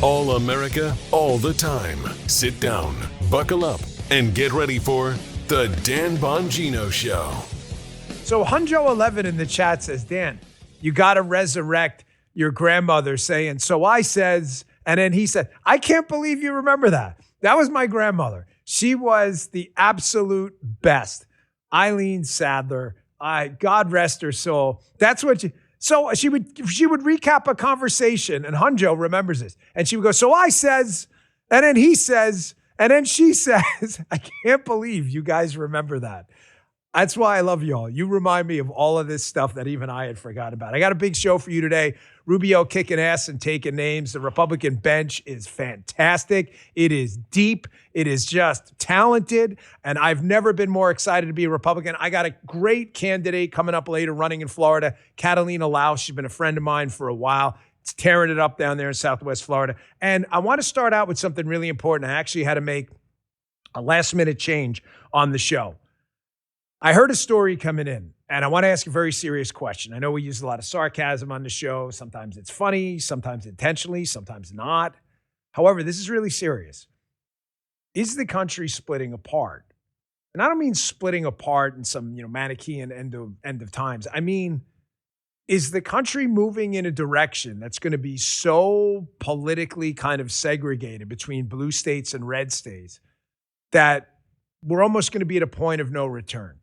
All America, all the time. Sit down, buckle up, and get ready for The Dan Bongino Show. So Hunjo11 in the chat says, Dan, you got to resurrect your grandmother saying, so I says, and then he said, I can't believe you remember that. That was my grandmother. She was the absolute best. Eileen Sadler, God rest her soul. That's what so she would recap a conversation, and Hunjo remembers this. And she would go, so I says, and then he says, and then she says, I can't believe you guys remember that. That's why I love you all. You remind me of all of this stuff that even I had forgot about. I got a big show for you today. Rubio kicking ass and taking names. The Republican bench is fantastic. It is deep. It is just talented. And I've never been more excited to be a Republican. I got a great candidate coming up later running in Florida, Catalina Laus. She's been a friend of mine for a while. It's tearing it up down there in Southwest Florida. And I want to start out with something really important. I actually had to make a last-minute change on the show. I heard a story coming in, and I want to ask a very serious question. I know we use a lot of sarcasm on the show. Sometimes it's funny, sometimes intentionally, sometimes not. However, this is really serious. Is the country splitting apart? And I don't mean splitting apart in some, Manichaean end of times. I mean, is the country moving in a direction that's going to be so politically kind of segregated between blue states and red states that we're almost going to be at a point of no return?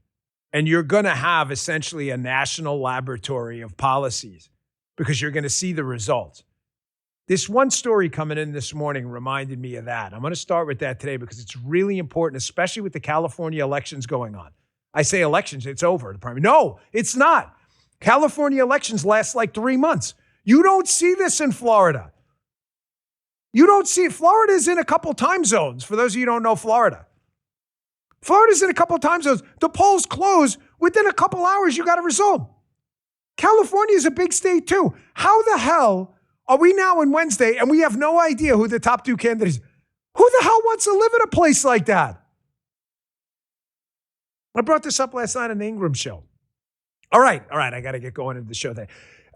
And you're going to have essentially a national laboratory of policies because you're going to see the results. This one story coming in this morning reminded me of that. I'm going to start with that today because it's really important, especially with the California elections going on. I say elections, it's over. No, it's not. California elections last like 3 months. You don't see this in Florida. You don't see it. Florida's in a couple time zones, for those of you who don't know Florida. Florida's in a couple of time zones. The polls close. Within a couple hours, you got a result. California is a big state, too. How the hell are we now on Wednesday and we have no idea who the top two candidates are? Who the hell wants to live in a place like that? I brought this up last night on the Ingram show. All right. I got to get going into the show today.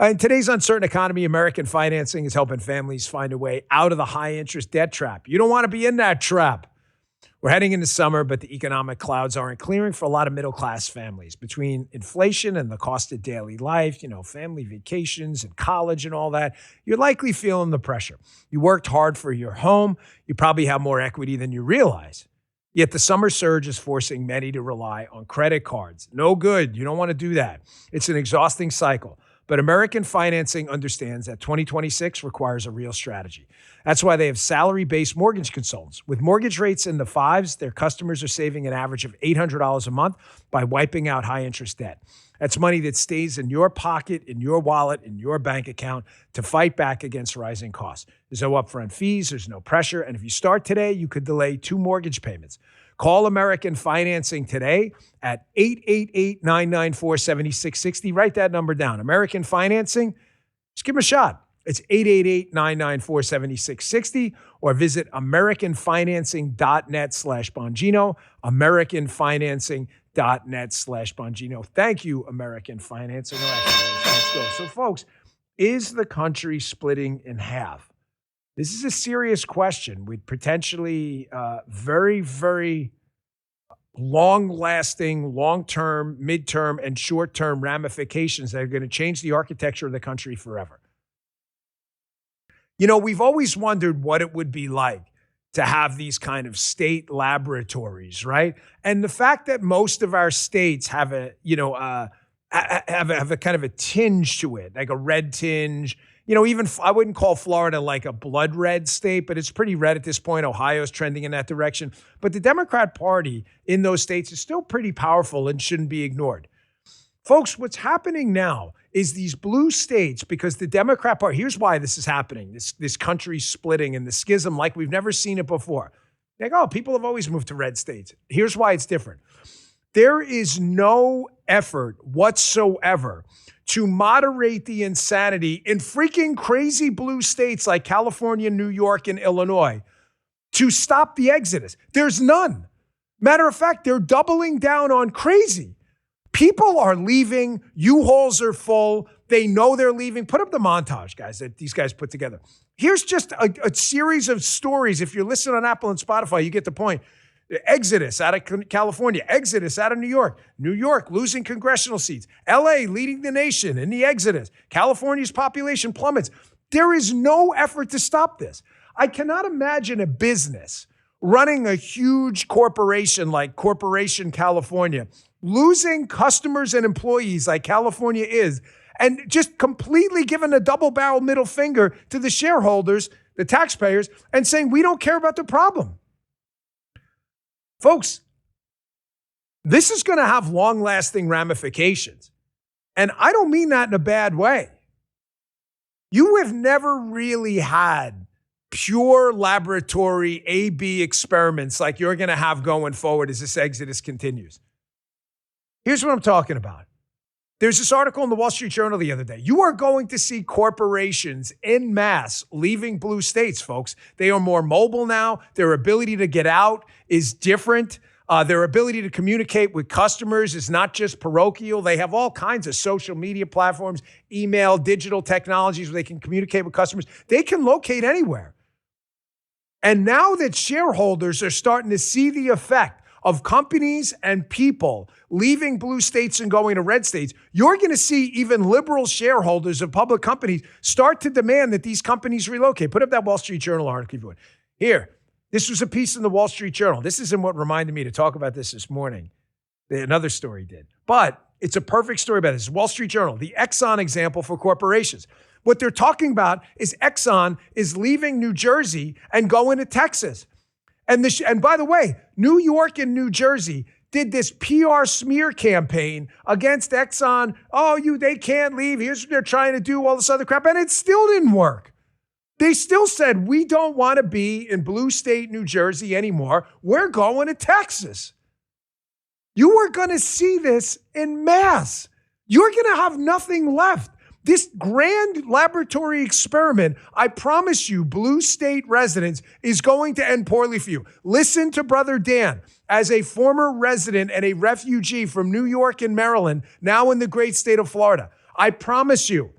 In today's uncertain economy, American financing is helping families find a way out of the high-interest debt trap. You don't want to be in that trap. We're heading into summer, but the economic clouds aren't clearing for a lot of middle-class families. Between inflation and the cost of daily life, family vacations and college and all that, you're likely feeling the pressure. You worked hard for your home. You probably have more equity than you realize. Yet the summer surge is forcing many to rely on credit cards. No good. You don't want to do that. It's an exhausting cycle. But American Financing understands that 2026 requires a real strategy. That's why they have salary-based mortgage consultants. With mortgage rates in the fives, their customers are saving an average of $800 a month by wiping out high-interest debt. That's money that stays in your pocket, in your wallet, in your bank account to fight back against rising costs. There's no upfront fees, there's no pressure, and if you start today, you could delay 2 mortgage payments. Call American Financing today at 888-994-7660. Write that number down. American Financing, just give them a shot. It's 888-994-7660 or visit americanfinancing.net/Bongino, americanfinancing.net/Bongino. Thank you, American Financing. All right, let's go. So, folks, is the country splitting in half? This is a serious question with potentially very, very long-lasting, long-term, midterm, and short-term ramifications that are going to change the architecture of the country forever. We've always wondered what it would be like to have these kind of state laboratories, right? And the fact that most of our states have a kind of a tinge to it, like a red tinge. Even I wouldn't call Florida like a blood red state, but it's pretty red at this point. Ohio's trending in that direction. But the Democrat Party in those states is still pretty powerful and shouldn't be ignored. Folks, what's happening now is these blue states, because the Democrat Party, here's why this is happening, this country's splitting and the schism like we've never seen it before. People have always moved to red states. Here's why it's different. There is no effort whatsoever to moderate the insanity in freaking crazy blue states like California, New York, and Illinois to stop the exodus. There's none. Matter of fact, they're doubling down on crazy. People are leaving. U-Hauls are full. They know they're leaving. Put up the montage, guys, that these guys put together. Here's just a series of stories. If you're listening on Apple and Spotify, you get the point. Exodus out of California, exodus out of New York, New York losing congressional seats, LA leading the nation in the exodus, California's population plummets. There is no effort to stop this. I cannot imagine a business running a huge corporation like Corporation California, losing customers and employees like California is, and just completely giving a double-barrel middle finger to the shareholders, the taxpayers, and saying, we don't care about the problem. Folks, this is going to have long-lasting ramifications. And I don't mean that in a bad way. You have never really had pure laboratory A/B experiments like you're going to have going forward as this exodus continues. Here's what I'm talking about. There's this article in the Wall Street Journal the other day. You are going to see corporations en masse leaving blue states, folks. They are more mobile now. Their ability to get out is different. Their ability to communicate with customers is not just parochial. They have all kinds of social media platforms, email, digital technologies where they can communicate with customers. They can locate anywhere. And now that shareholders are starting to see the effect of companies and people leaving blue states and going to red states, you're going to see even liberal shareholders of public companies start to demand that these companies relocate. Put up that Wall Street Journal article if you would. Here, this was a piece in the Wall Street Journal. This isn't what reminded me to talk about this morning. Another story did. But it's a perfect story about this. Wall Street Journal, the Exxon example for corporations. What they're talking about is Exxon is leaving New Jersey and going to Texas. And by the way, New York and New Jersey did this PR smear campaign against Exxon. Oh, they can't leave. Here's what they're trying to do, all this other crap. And it still didn't work. They still said, we don't want to be in blue state New Jersey anymore. We're going to Texas. You are going to see this en masse. You're going to have nothing left. This grand laboratory experiment, I promise you, blue state residents, is going to end poorly for you. Listen to Brother Dan, as a former resident and a refugee from New York and Maryland, now in the great state of Florida. I promise you,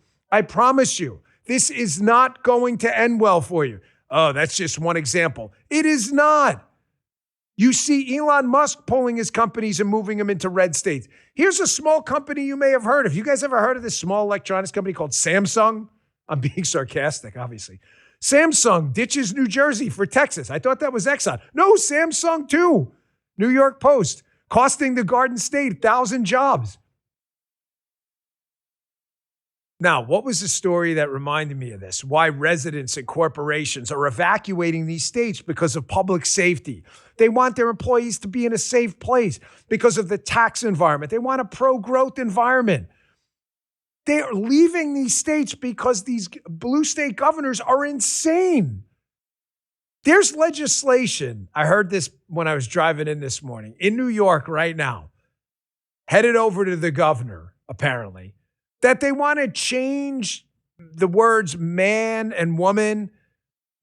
this is not going to end well for you. Oh, that's just one example. It is not. You see Elon Musk pulling his companies and moving them into red states. Here's a small company you may have heard of. You guys ever heard of this small electronics company called Samsung? I'm being sarcastic, obviously. Samsung ditches New Jersey for Texas. I thought that was Exxon. No, Samsung too. New York Post, costing the Garden State 1,000 jobs. Now, what was the story that reminded me of this? Why residents and corporations are evacuating these states because of public safety. They want their employees to be in a safe place because of the tax environment. They want a pro-growth environment. They are leaving these states because these blue state governors are insane. There's legislation. I heard this when I was driving in this morning in New York right now, headed over to the governor, apparently, that they want to change the words man and woman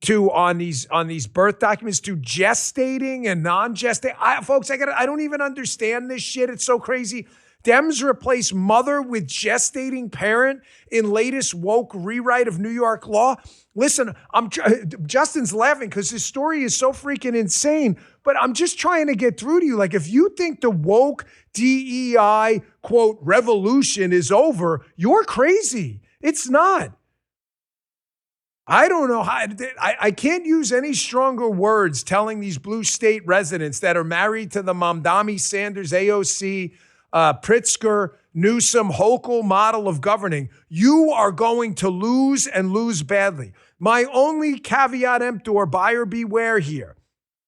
to on these birth documents to gestating and non-gestating. Folks, I don't even understand this shit. It's so crazy. Dems replace mother with gestating parent in latest woke rewrite of New York law. Listen, Justin's laughing because this story is so freaking insane, but I'm just trying to get through to you. Like, if you think the woke DEI, quote, revolution is over, you're crazy. It's not. I don't know how, I can't use any stronger words telling these blue state residents that are married to the Mamdani, Sanders, AOC, Pritzker, Newsom, Hochul model of governing. You are going to lose and lose badly. My only caveat emptor, buyer beware here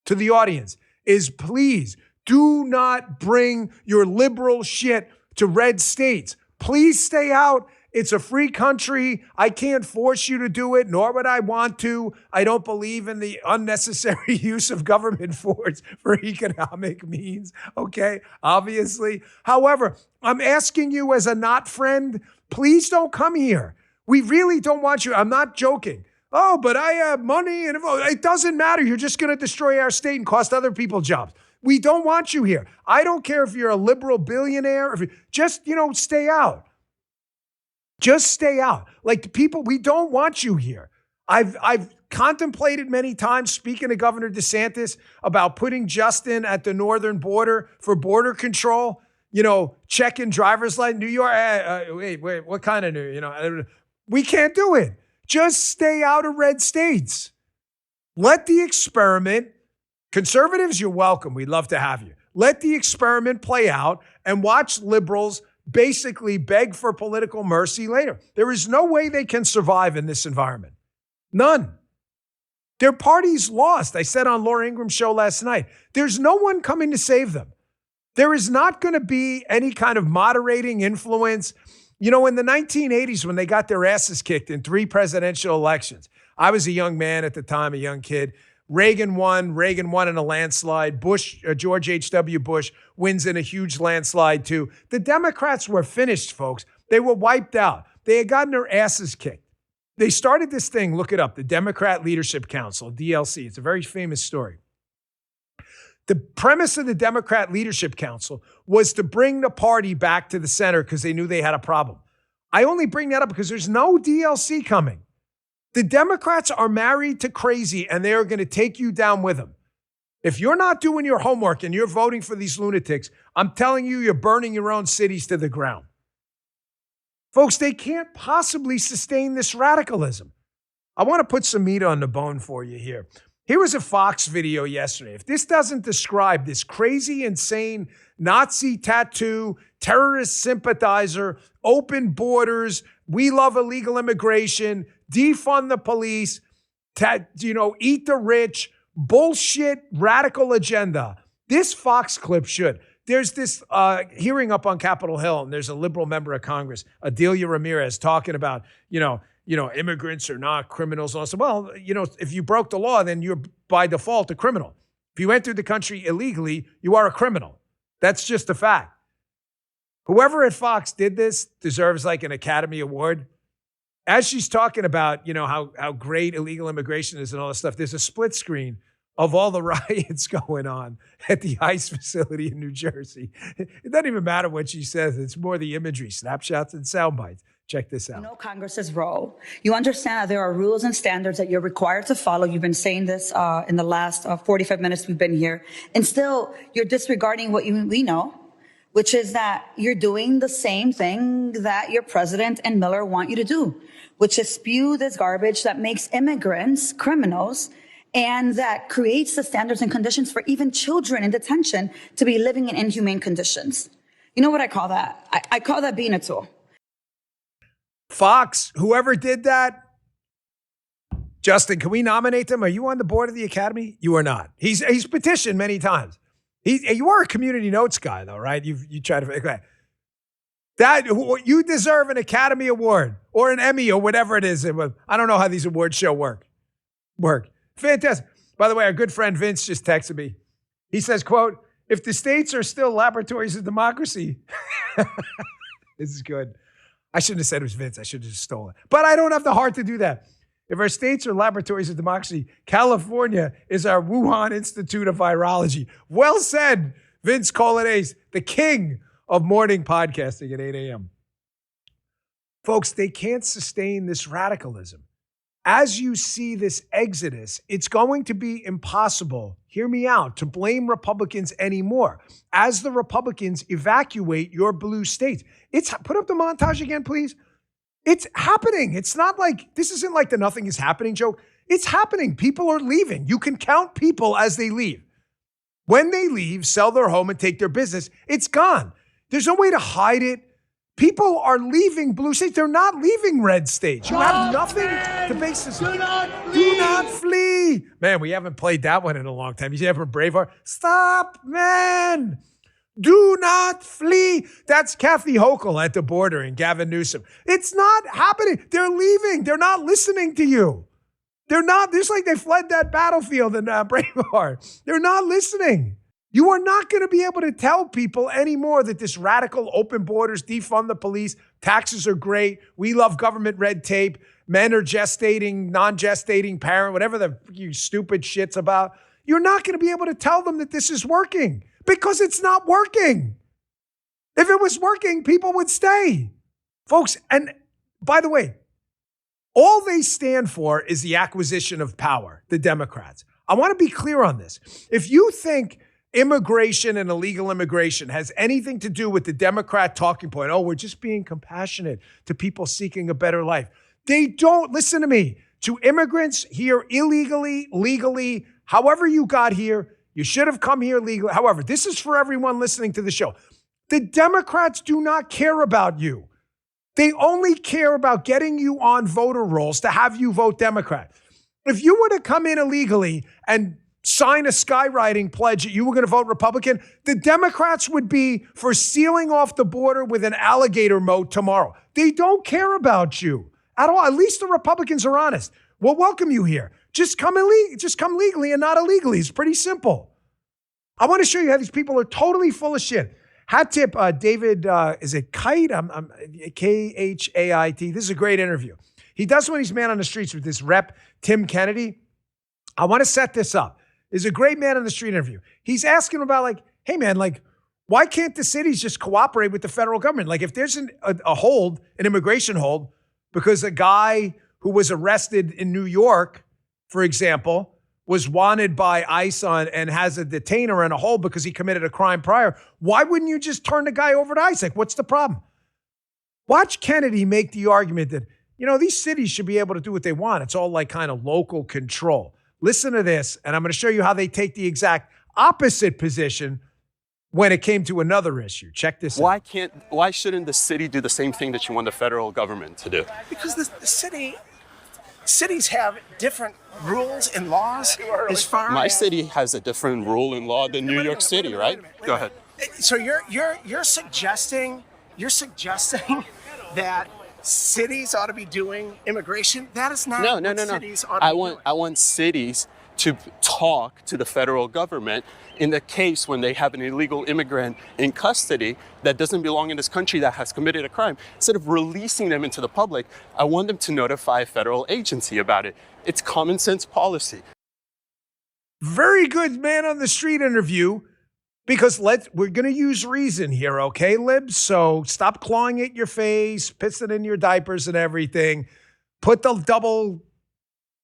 to the audience is please do not bring your liberal shit to red states. Please stay out. It's a free country. I can't force you to do it, nor would I want to. I don't believe in the unnecessary use of government force for economic means, okay? Obviously. However, I'm asking you as a not friend, please don't come here. We really don't want you. I'm not joking. Oh, but I have money and it doesn't matter. You're just going to destroy our state and cost other people jobs. We don't want you here. I don't care if you're a liberal billionaire. If you just, stay out. Just stay out. Like the people, we don't want you here. I've contemplated many times speaking to Governor DeSantis about putting Justin at the northern border for border control. Checking driver's license. New York. Wait, what kind of new? We can't do it. Just stay out of red states. Let the experiment. Conservatives, you're welcome. We'd love to have you. Let the experiment play out and watch liberals basically beg for political mercy later. There is no way they can survive in this environment. None. Their party's lost. I said on Laura Ingram's show last night, there's no one coming to save them. There is not going to be any kind of moderating influence. In the 1980s, when they got their asses kicked in 3 presidential elections, I was a young man at the time, a young kid. Reagan won in a landslide. George H.W. Bush wins in a huge landslide too. The Democrats were finished, folks. They were wiped out. They had gotten their asses kicked. They started this thing, look it up, the Democrat Leadership Council, DLC. It's a very famous story. The premise of the Democrat Leadership Council was to bring the party back to the center because they knew they had a problem. I only bring that up because there's no DLC coming. The Democrats are married to crazy, and they are going to take you down with them. If you're not doing your homework and you're voting for these lunatics, I'm telling you, you're burning your own cities to the ground. Folks, they can't possibly sustain this radicalism. I want to put some meat on the bone for you here. Here was a Fox video yesterday. If this doesn't describe this crazy, insane Nazi tattoo, terrorist sympathizer, open borders, we love illegal immigration, defund the police, eat the rich, bullshit radical agenda. This Fox clip should. There's this hearing up on Capitol Hill, and there's a liberal member of Congress, Adelia Ramirez, talking about, immigrants are not criminals. And I said, well, if you broke the law, then you're by default a criminal. If you entered the country illegally, you are a criminal. That's just a fact. Whoever at Fox did this deserves like an Academy Award. As she's talking about, how great illegal immigration is and all this stuff, there's a split screen of all the riots going on at the ICE facility in New Jersey. It doesn't even matter what she says. It's more the imagery, snapshots and sound bites. Check this out. You know Congress's role. You understand that there are rules and standards that you're required to follow. You've been saying this in the last 45 minutes we've been here. And still, you're disregarding what we know, which is that you're doing the same thing that your president and Miller want you to do, which is spew this garbage that makes immigrants criminals and that creates the standards and conditions for even children in detention to be living in inhumane conditions. You know what I call that? I call that being a tool. Fox, whoever did that, Justin, can we nominate them? Are you on the board of the Academy? You are not. He's petitioned many times. You are a community notes guy, though, right? You try to. Okay. You deserve an Academy Award or an Emmy or whatever it is. I don't know how these award shows work. Fantastic. By the way, our good friend Vince just texted me. He says, quote, if the states are still laboratories of democracy. This is good. I shouldn't have said it was Vince. I should have just stolen it. But I don't have the heart to do that. If our states are laboratories of democracy, California is our Wuhan Institute of Virology. Well said, Vince Colonnese, the king of morning podcasting at 8 a.m. Folks, they can't sustain this radicalism. As you see this exodus, it's going to be impossible, hear me out, to blame Republicans anymore as the Republicans evacuate your blue states. Put up the montage again, please. It's happening. It's not like, this isn't like the nothing is happening joke. It's happening. People are leaving. You can count people as they leave. When they leave, sell their home and take their business, it's gone. There's no way to hide it. People are leaving blue states. They're not leaving red states. You have nothing to base this on. Do not flee. Man, we haven't played that one in a long time. You see that from Braveheart? Stop, man. Do not flee. That's Kathy Hochul at the border and Gavin Newsom. It's not happening. They're leaving. They're not listening to you. They're not. It's like they fled that battlefield in Braveheart. They're not listening. You are not going to be able to tell people anymore that this radical open borders, defund the police, taxes are great, we love government red tape, men are gestating, non-gestating parent, whatever you stupid shit's about. You're not going to be able to tell them that this is working because it's not working. If it was working, people would stay. Folks, and by the way, all they stand for is the acquisition of power, the Democrats. I want to be clear on this. If you think immigration and illegal immigration has anything to do with the Democrat talking point, oh, we're just being compassionate to people seeking a better life. They don't. Listen to me. To immigrants here illegally, legally, however you got here, you should have come here legally. However, this is for everyone listening to the show. The Democrats do not care about you. They only care about getting you on voter rolls to have you vote Democrat. If you were to come in illegally and sign a skywriting pledge that you were going to vote Republican, the Democrats would be for sealing off the border with an alligator moat tomorrow. They don't care about you at all. At least the Republicans are honest. We'll welcome you here. Just come legally and not illegally. It's pretty simple. I want to show you how these people are totally full of shit. Hat tip, David, is it Kite? I'm Khait. This is a great interview. He does when he's man on the streets with this rep, Tim Kennedy. I want to set this up. There's a great man on the street interview. He's asking about like, hey man, like, why can't the cities just cooperate with the federal government? Like if there's a hold, an immigration hold, because a guy who was arrested in New York, for example, was wanted by ICE and has a detainer and a hold because he committed a crime prior. Why wouldn't you just turn the guy over to ICE? Like, what's the problem? Watch Kennedy make the argument that, these cities should be able to do what they want. It's all like kind of local control. Listen to this, and I'm going to show you how they take the exact opposite position when it came to another issue. Check this out. Why shouldn't the city do the same thing that you want the federal government to do? Because the cities have different rules and laws as far My as... city has a different rule and law than New York City, right? Go ahead. So you're suggesting that cities ought to be doing immigration? That is not what cities ought to be doing. I want cities to talk to the federal government in the case when they have an illegal immigrant in custody that doesn't belong in this country that has committed a crime. Instead of releasing them into the public, I want them to notify a federal agency about it. It's common sense policy. Very good man on the street interview, because we're going to use reason here, okay, libs? So stop clawing at your face, pissing in your diapers and everything. Put the double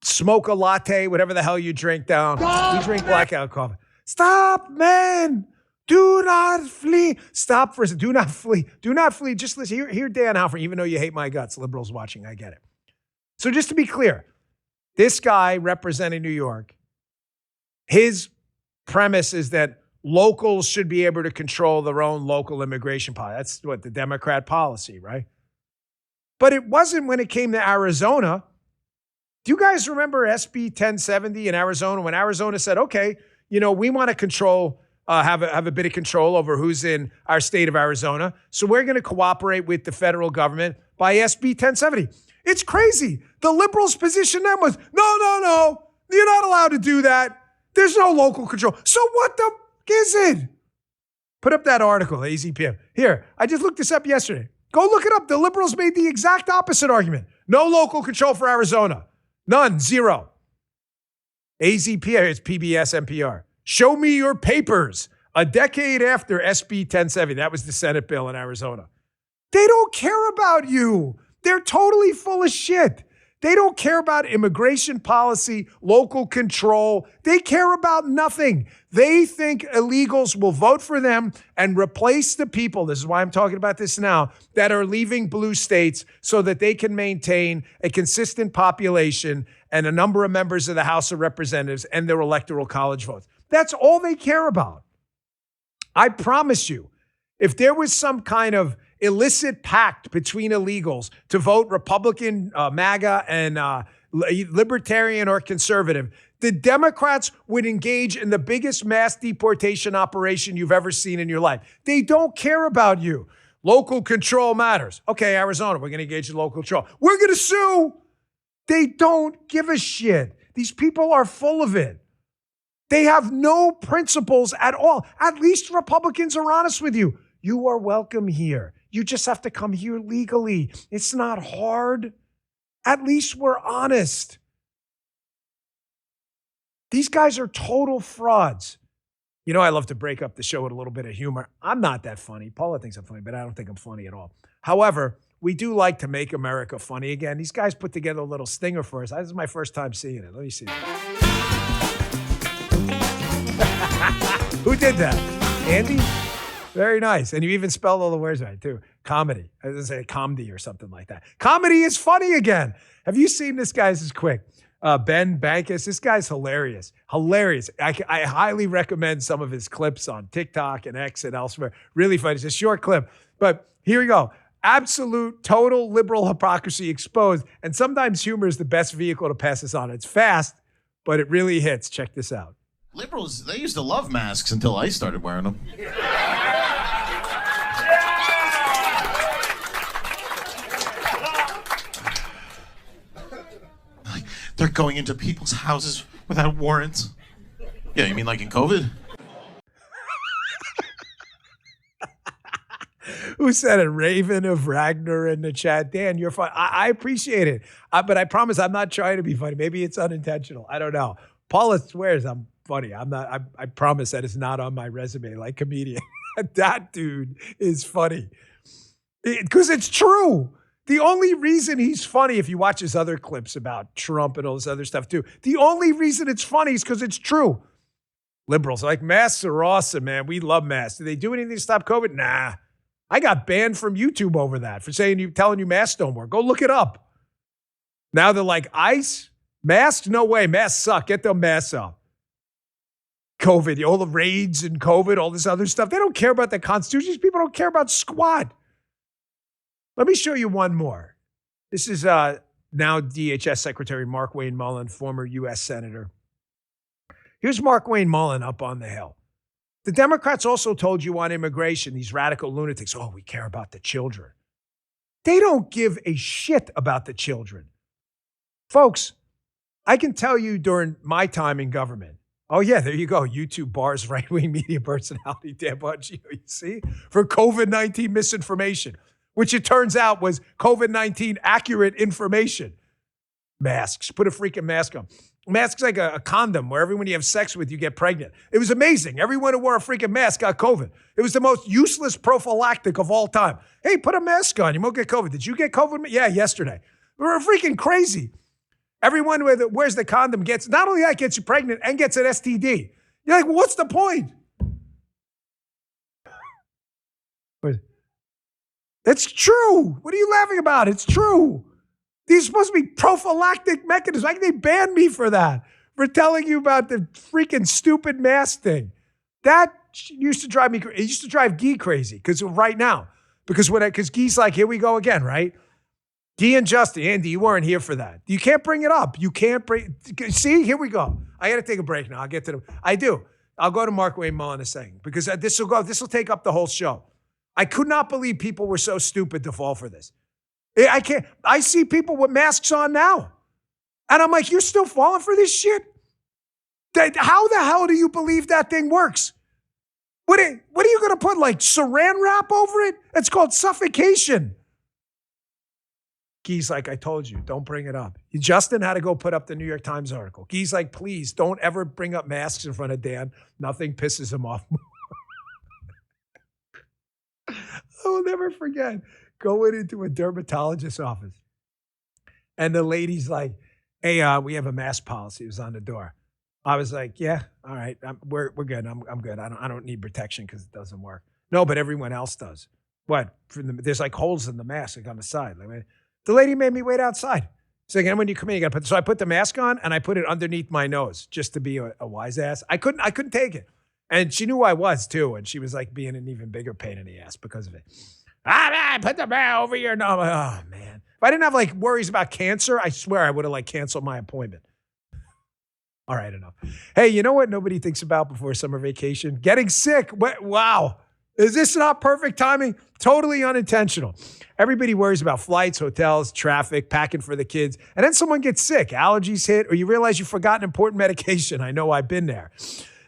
smoke a latte, whatever the hell you drink down. We drink blackout coffee. Stop, man. Do not flee. Stop for a second. Do not flee. Do not flee. Just listen. Hear Dan Halford, even though you hate my guts. Liberals watching, I get it. So just to be clear, this guy representing New York, his premise is that locals should be able to control their own local immigration policy. That's what the Democrat policy, right? But it wasn't when it came to Arizona. Do you guys remember SB 1070 in Arizona when Arizona said, okay, we want to control, have a bit of control over who's in our state of Arizona. So we're going to cooperate with the federal government by SB 1070. It's crazy. The liberals' position then was, no, you're not allowed to do that. There's no local control. So what the is it? Put up that article, AZPM. Here, I just looked this up yesterday. Go look it up. The liberals made the exact opposite argument. No local control for Arizona. None. Zero. AZPM, it's PBS NPR. Show me your papers. A decade after SB 1070. That was the Senate bill in Arizona. They don't care about you. They're totally full of shit. They don't care about immigration policy, local control. They care about nothing. They think illegals will vote for them and replace the people, this is why I'm talking about this now, that are leaving blue states so that they can maintain a consistent population and a number of members of the House of Representatives and their electoral college votes. That's all they care about. I promise you, if there was some kind of illicit pact between illegals to vote Republican, MAGA, and libertarian or conservative, the Democrats would engage in the biggest mass deportation operation you've ever seen in your life. They don't care about you. Local control matters. Okay, Arizona, we're going to engage in local control. We're going to sue. They don't give a shit. These people are full of it. They have no principles at all. At least Republicans are honest with you. You are welcome here. You just have to come here legally. It's not hard. At least we're honest. These guys are total frauds. I love to break up the show with a little bit of humor. I'm not that funny. Paula thinks I'm funny, but I don't think I'm funny at all. However, we do like to make America funny again. These guys put together a little stinger for us. This is my first time seeing it. Let me see. Who did that? Andy? Very nice. And you even spelled all the words right, too. Comedy. I was going to say comedy or something like that. Comedy is funny again. Have you seen this guy? This is quick. Ben Bankus. This guy's hilarious. Hilarious. I highly recommend some of his clips on TikTok and X and elsewhere. Really funny. It's a short clip. But here we go. Absolute, total liberal hypocrisy exposed. And sometimes humor is the best vehicle to pass this on. It's fast, but it really hits. Check this out. Liberals, they used to love masks until I started wearing them. They're going into people's houses without warrants. Yeah, you mean like in COVID? Who said it? Raven of Ragnar in the chat. Dan, you're fun. I appreciate it. But I promise I'm not trying to be funny. Maybe it's unintentional. I don't know. Paula swears I'm funny. I'm not. I promise that it's not on my resume like comedian. That dude is funny. Because it's true. The only reason he's funny, if you watch his other clips about Trump and all this other stuff too, the only reason it's funny is because it's true. Liberals are like, masks are awesome, man. We love masks. Do they do anything to stop COVID? Nah. I got banned from YouTube over that for telling you masks don't work. Go look it up. Now they're like, ICE? Masks? No way. Masks suck. Get them masks up. COVID, all the raids and COVID, all this other stuff. They don't care about the Constitution. These people don't care about squat. Let me show you one more. This is now DHS Secretary Mark Wayne Mullen, former U.S. Senator. Here's Mark Wayne Mullen up on the Hill. The Democrats also told you on immigration, these radical lunatics, oh, we care about the children. They don't give a shit about the children. Folks, I can tell you during my time in government, oh, yeah, there you go. YouTube bars right-wing media personality, Dan Bongino, you see? For COVID-19 misinformation, which it turns out was COVID-19 accurate information. Masks. Put a freaking mask on. Mask's like a condom where everyone you have sex with, you get pregnant. It was amazing. Everyone who wore a freaking mask got COVID. It was the most useless prophylactic of all time. Hey, put a mask on. You won't get COVID. Did you get COVID? Yeah, yesterday. We were freaking crazy. Everyone who wears the condom gets, not only that, gets you pregnant and gets an STD. You're like, well, what's the point? It's true. What are you laughing about? It's true. These are supposed to be prophylactic mechanisms. Why can they ban me for that? For telling you about the freaking stupid mask thing. That used to drive me crazy. It used to drive Guy crazy because right now. Because Guy's like, here we go again, right? Guy and Justin, Andy, you weren't here for that. You can't bring it up. You can't bring. See, here we go. I got to take a break now. I'll get to I do. I'll go to Mark Wayne Mullen in a second because this will take up the whole show. I could not believe people were so stupid to fall for this. I can't. I see people with masks on now. And I'm like, you're still falling for this shit? How the hell do you believe that thing works? What are you going to put, like saran wrap over it? It's called suffocation. Guy's like, I told you, don't bring it up. Justin had to go put up the New York Times article. Guy's like, please, don't ever bring up masks in front of Dan. Nothing pisses him off more. I will never forget going into a dermatologist's office. And the lady's like, hey, we have a mask policy. It was on the door. I was like, yeah, all right, we're good. I'm good. I don't need protection because it doesn't work. No, but everyone else does. What? There's like holes in the mask like on the side. Like, the lady made me wait outside. She's like, and when you come in, you got to put. So I put the mask on and I put it underneath my nose just to be a wise ass. I couldn't take it. And she knew who I was too. And she was like being an even bigger pain in the ass because of it. Man, put the mask over your nose. Oh, man. If I didn't have like worries about cancer, I swear I would have like canceled my appointment. All right, enough. Hey, you know what nobody thinks about before summer vacation? Getting sick. Wow. Is this not perfect timing? Totally unintentional. Everybody worries about flights, hotels, traffic, packing for the kids. And then someone gets sick, allergies hit, or you realize you forgot an important medication. I know I've been there.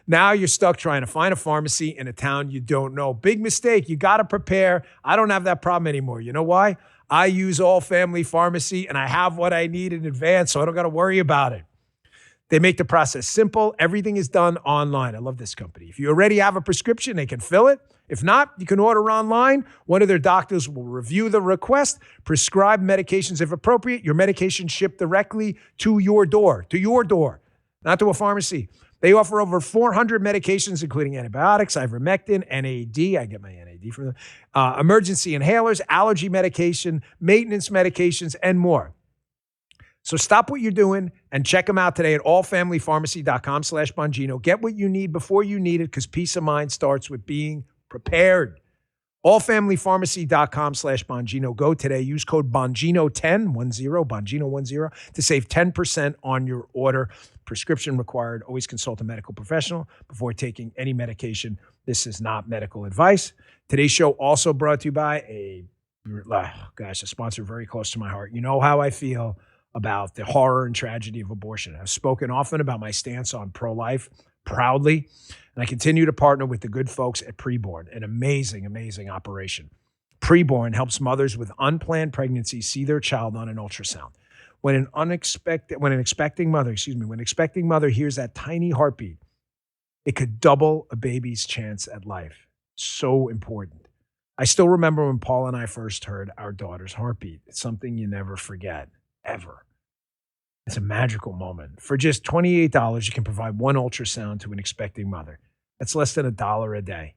Now you're stuck trying to find a pharmacy in a town you don't know. Big mistake. You got to prepare. I don't have that problem anymore. You know why? I use All Family Pharmacy, and I have what I need in advance, so I don't got to worry about it. They make the process simple. Everything is done online. I love this company. If you already have a prescription, they can fill it. If not, you can order online. One of their doctors will review the request, prescribe medications if appropriate. Your medication shipped directly to your door, not to a pharmacy. They offer over 400 medications, including antibiotics, ivermectin, NAD. I get my NAD from them. Emergency inhalers, allergy medication, maintenance medications, and more. So stop what you're doing and check them out today at allfamilypharmacy.com/Bongino. Get what you need before you need it, because peace of mind starts with being prepared. Allfamilypharmacy.com/Bongino. Go today. Use code Bongino10, Bongino10, to save 10% on your order. Prescription required. Always consult a medical professional before taking any medication. This is not medical advice. Today's show also brought to you by a sponsor very close to my heart. You know how I feel about the horror and tragedy of abortion. I've spoken often about my stance on pro-life proudly, and I continue to partner with the good folks at Preborn, an amazing, amazing operation. Preborn helps mothers with unplanned pregnancy see their child on an ultrasound. When an expecting mother hears that tiny heartbeat, it could double a baby's chance at life. So important. I still remember when Paul and I first heard our daughter's heartbeat. It's something you never forget, ever. It's a magical moment. For just $28, you can provide one ultrasound to an expecting mother. That's less than $1 a day.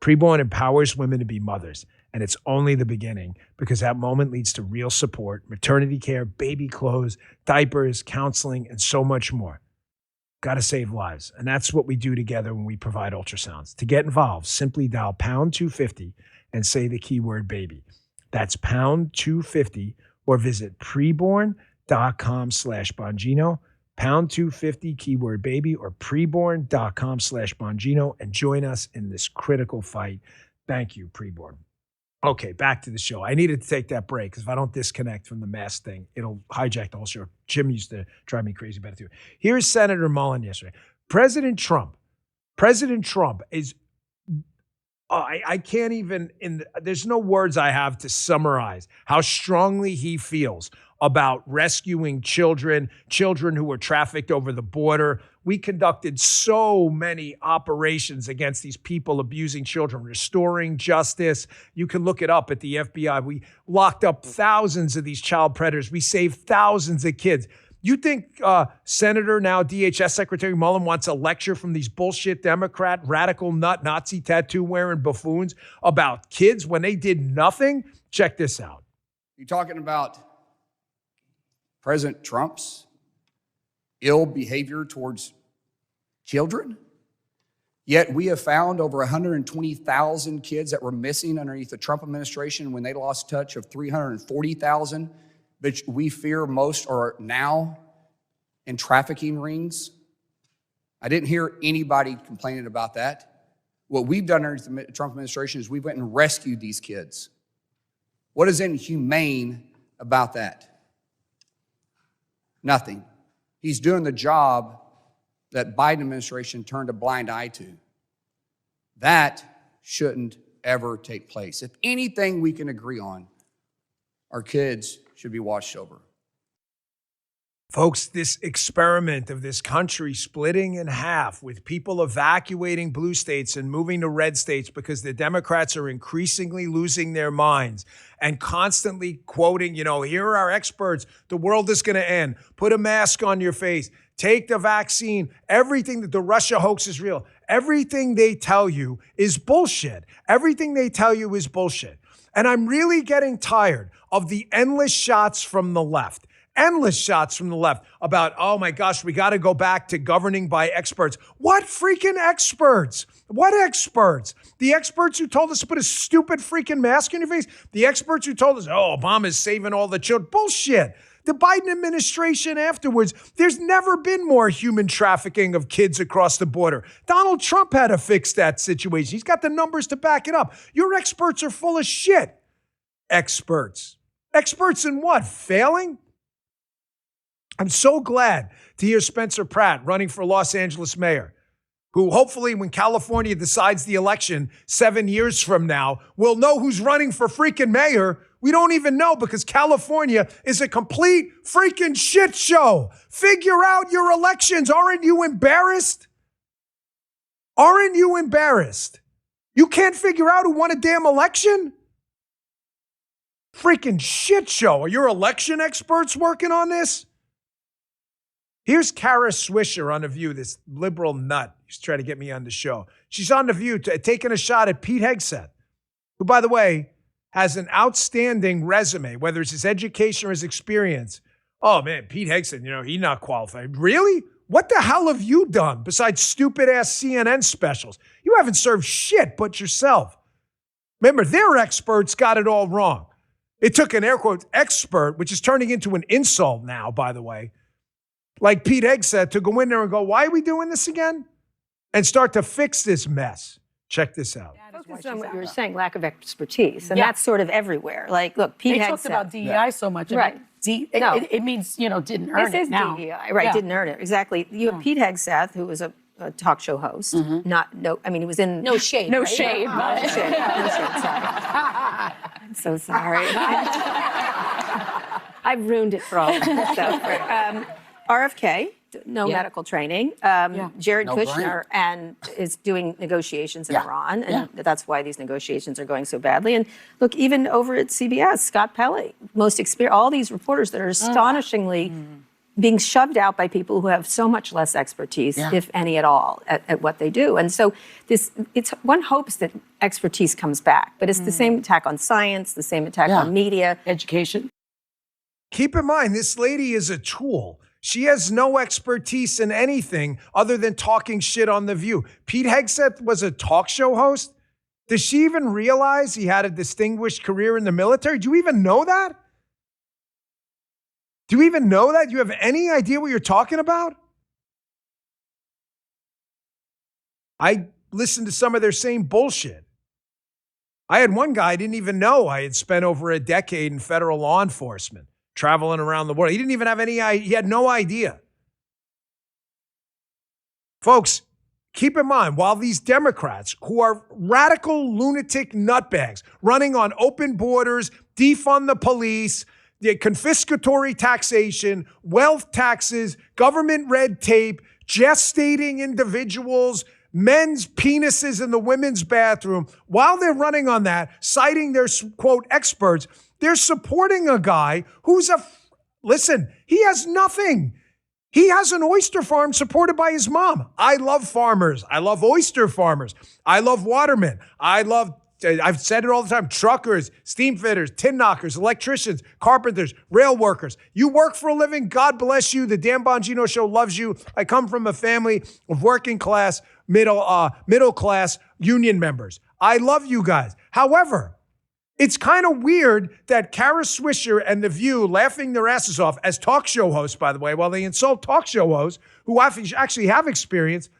Preborn empowers women to be mothers, and it's only the beginning, because that moment leads to real support, maternity care, baby clothes, diapers, counseling, and so much more. Got to save lives, and that's what we do together when we provide ultrasounds. To get involved, simply dial pound 250 and say the keyword baby. That's pound 250, or visit preborn.com/Bongino, pound 250, keyword baby, or preborn.com/Bongino, and join us in this critical fight. Thank you, Preborn. Okay, back to the show. I needed to take that break because if I don't disconnect from the mask thing, it'll hijack the whole show. Jim used to drive me crazy about it too. Here's Senator Mullen yesterday. President Trump is, I can't even, there's no words I have to summarize how strongly he feels about rescuing children who were trafficked over the border. We conducted so many operations against these people abusing children, restoring justice. You can look it up at the FBI. We locked up thousands of these child predators. We saved thousands of kids. You think Senator, now DHS Secretary Mullen, wants a lecture from these bullshit Democrat, radical nut, Nazi tattoo-wearing buffoons about kids when they did nothing? Check this out. You're talking about President Trump's ill behavior towards children? Yet we have found over 120,000 kids that were missing underneath the Trump administration when they lost touch of 340,000, which we fear most are now in trafficking rings. I didn't hear anybody complaining about that. What we've done under the Trump administration is we went and rescued these kids. What is inhumane about that? Nothing. He's doing the job that Biden administration turned a blind eye to. That shouldn't ever take place. If anything we can agree on, our kids should be watched over. Folks, this experiment of this country splitting in half with people evacuating blue states and moving to red states because the Democrats are increasingly losing their minds and constantly quoting, here are our experts. The world is going to end. Put a mask on your face. Take the vaccine. Everything that the Russia hoax is real. Everything they tell you is bullshit. Everything they tell you is bullshit. And I'm really getting tired of the endless shots from the left. Endless shots from the left about, oh my gosh, we got to go back to governing by experts. What freaking experts? What experts? The experts who told us to put a stupid freaking mask on your face? The experts who told us, oh, Obama's saving all the children? Bullshit. The Biden administration afterwards, there's never been more human trafficking of kids across the border. Donald Trump had to fix that situation. He's got the numbers to back it up. Your experts are full of shit. Experts. Experts in what? Failing? I'm so glad to hear Spencer Pratt running for Los Angeles mayor, who hopefully when California decides the election 7 years from now, we'll know who's running for freaking mayor. We don't even know because California is a complete freaking shit show. Figure out your elections. Aren't you embarrassed? Aren't you embarrassed? You can't figure out who won a damn election? Freaking shit show. Are your election experts working on this? Here's Kara Swisher on The View, this liberal nut. She's trying to get me on the show. She's on The View taking a shot at Pete Hegseth, who, by the way, has an outstanding resume, whether it's his education or his experience. Oh, man, Pete Hegseth, he's not qualified. Really? What the hell have you done besides stupid-ass CNN specials? You haven't served shit but yourself. Remember, their experts got it all wrong. It took an air quotes expert, which is turning into an insult now, by the way, like Pete Hegseth, to go in there and go, why are we doing this again? And start to fix this mess. Check this out. Focus on what you were saying, lack of expertise. And that's sort of everywhere. Like, look, Pete Hegseth. They talked about DEI so much. Right. It means, didn't earn it now. This is DEI, right, didn't earn it. Exactly. You have Pete Hegseth, who was a talk show host. He was in... No shade. No right? shade. No shade. No shade, sorry. I'm so sorry. I've ruined it for all of them. So, RFK, no medical training. Jared Kushner is doing negotiations in Iran, and that's why these negotiations are going so badly. And look, even over at CBS, Scott Pelley, all these reporters that are astonishingly being shoved out by people who have so much less expertise, if any at all, at what they do. And so one hopes that expertise comes back, but it's the same attack on science, the same attack on media. Education. Keep in mind, this lady is a tool. She has no expertise in anything other than talking shit on The View. Pete Hegseth was a talk show host. Does she even realize he had a distinguished career in the military? Do you even know that? Do you even know that? Do you have any idea what you're talking about? I listened to some of their same bullshit. I had one guy I didn't even know I had spent over a decade in federal law enforcement, traveling around the world. He didn't even have he had no idea. Folks, keep in mind, while these Democrats, who are radical lunatic nutbags, running on open borders, defund the police, the confiscatory taxation, wealth taxes, government red tape, gestating individuals, men's penises in the women's bathroom, while they're running on that, citing their, quote, experts, they're supporting a guy who's listen, he has nothing. He has an oyster farm supported by his mom. I love farmers. I love oyster farmers. I love watermen. I've said it all the time, truckers, steam fitters, tin knockers, electricians, carpenters, rail workers. You work for a living, God bless you. The Dan Bongino Show loves you. I come from a family of working class, middle class union members. I love you guys. However, it's kind of weird that Kara Swisher and The View, laughing their asses off as talk show hosts, by the way, while they insult talk show hosts who actually have experience,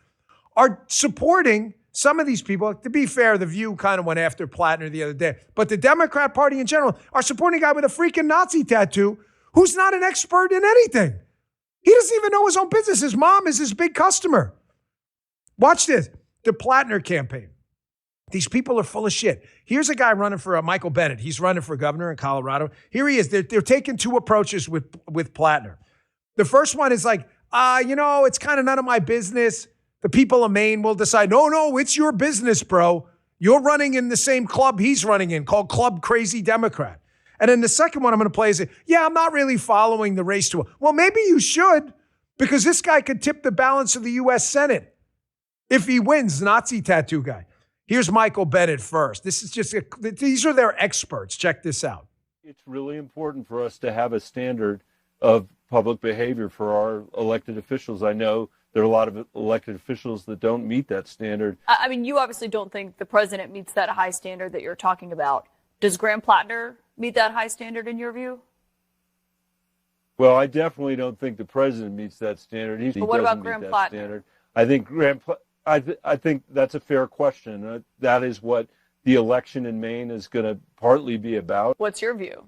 are supporting some of these people. To be fair, The View kind of went after Plattner the other day. But the Democrat Party in general are supporting a guy with a freaking Nazi tattoo who's not an expert in anything. He doesn't even know his own business. His mom is his big customer. Watch this. The Plattner campaign. These people are full of shit. Here's a guy running for Michael Bennett. He's running for governor in Colorado. Here he is. They're taking two approaches with Plattner. The first one is like, it's kind of none of my business. The people of Maine will decide, no, it's your business, bro. You're running in the same club he's running in, called Club Crazy Democrat. And then the second one I'm going to play is, I'm not really following the race to. Well, maybe you should, because this guy could tip the balance of the U.S. Senate if he wins, Nazi tattoo guy. Here's Michael Bennett first. These are their experts. Check this out. It's really important for us to have a standard of public behavior for our elected officials. I know there are a lot of elected officials that don't meet that standard. I mean, you obviously don't think the president meets that high standard that you're talking about. Does Graham Plattner meet that high standard in your view? Well, I definitely don't think the president meets that standard. But what about Graham Plattner? Standard. I think that's a fair question. That is what the election in Maine is going to partly be about. What's your view?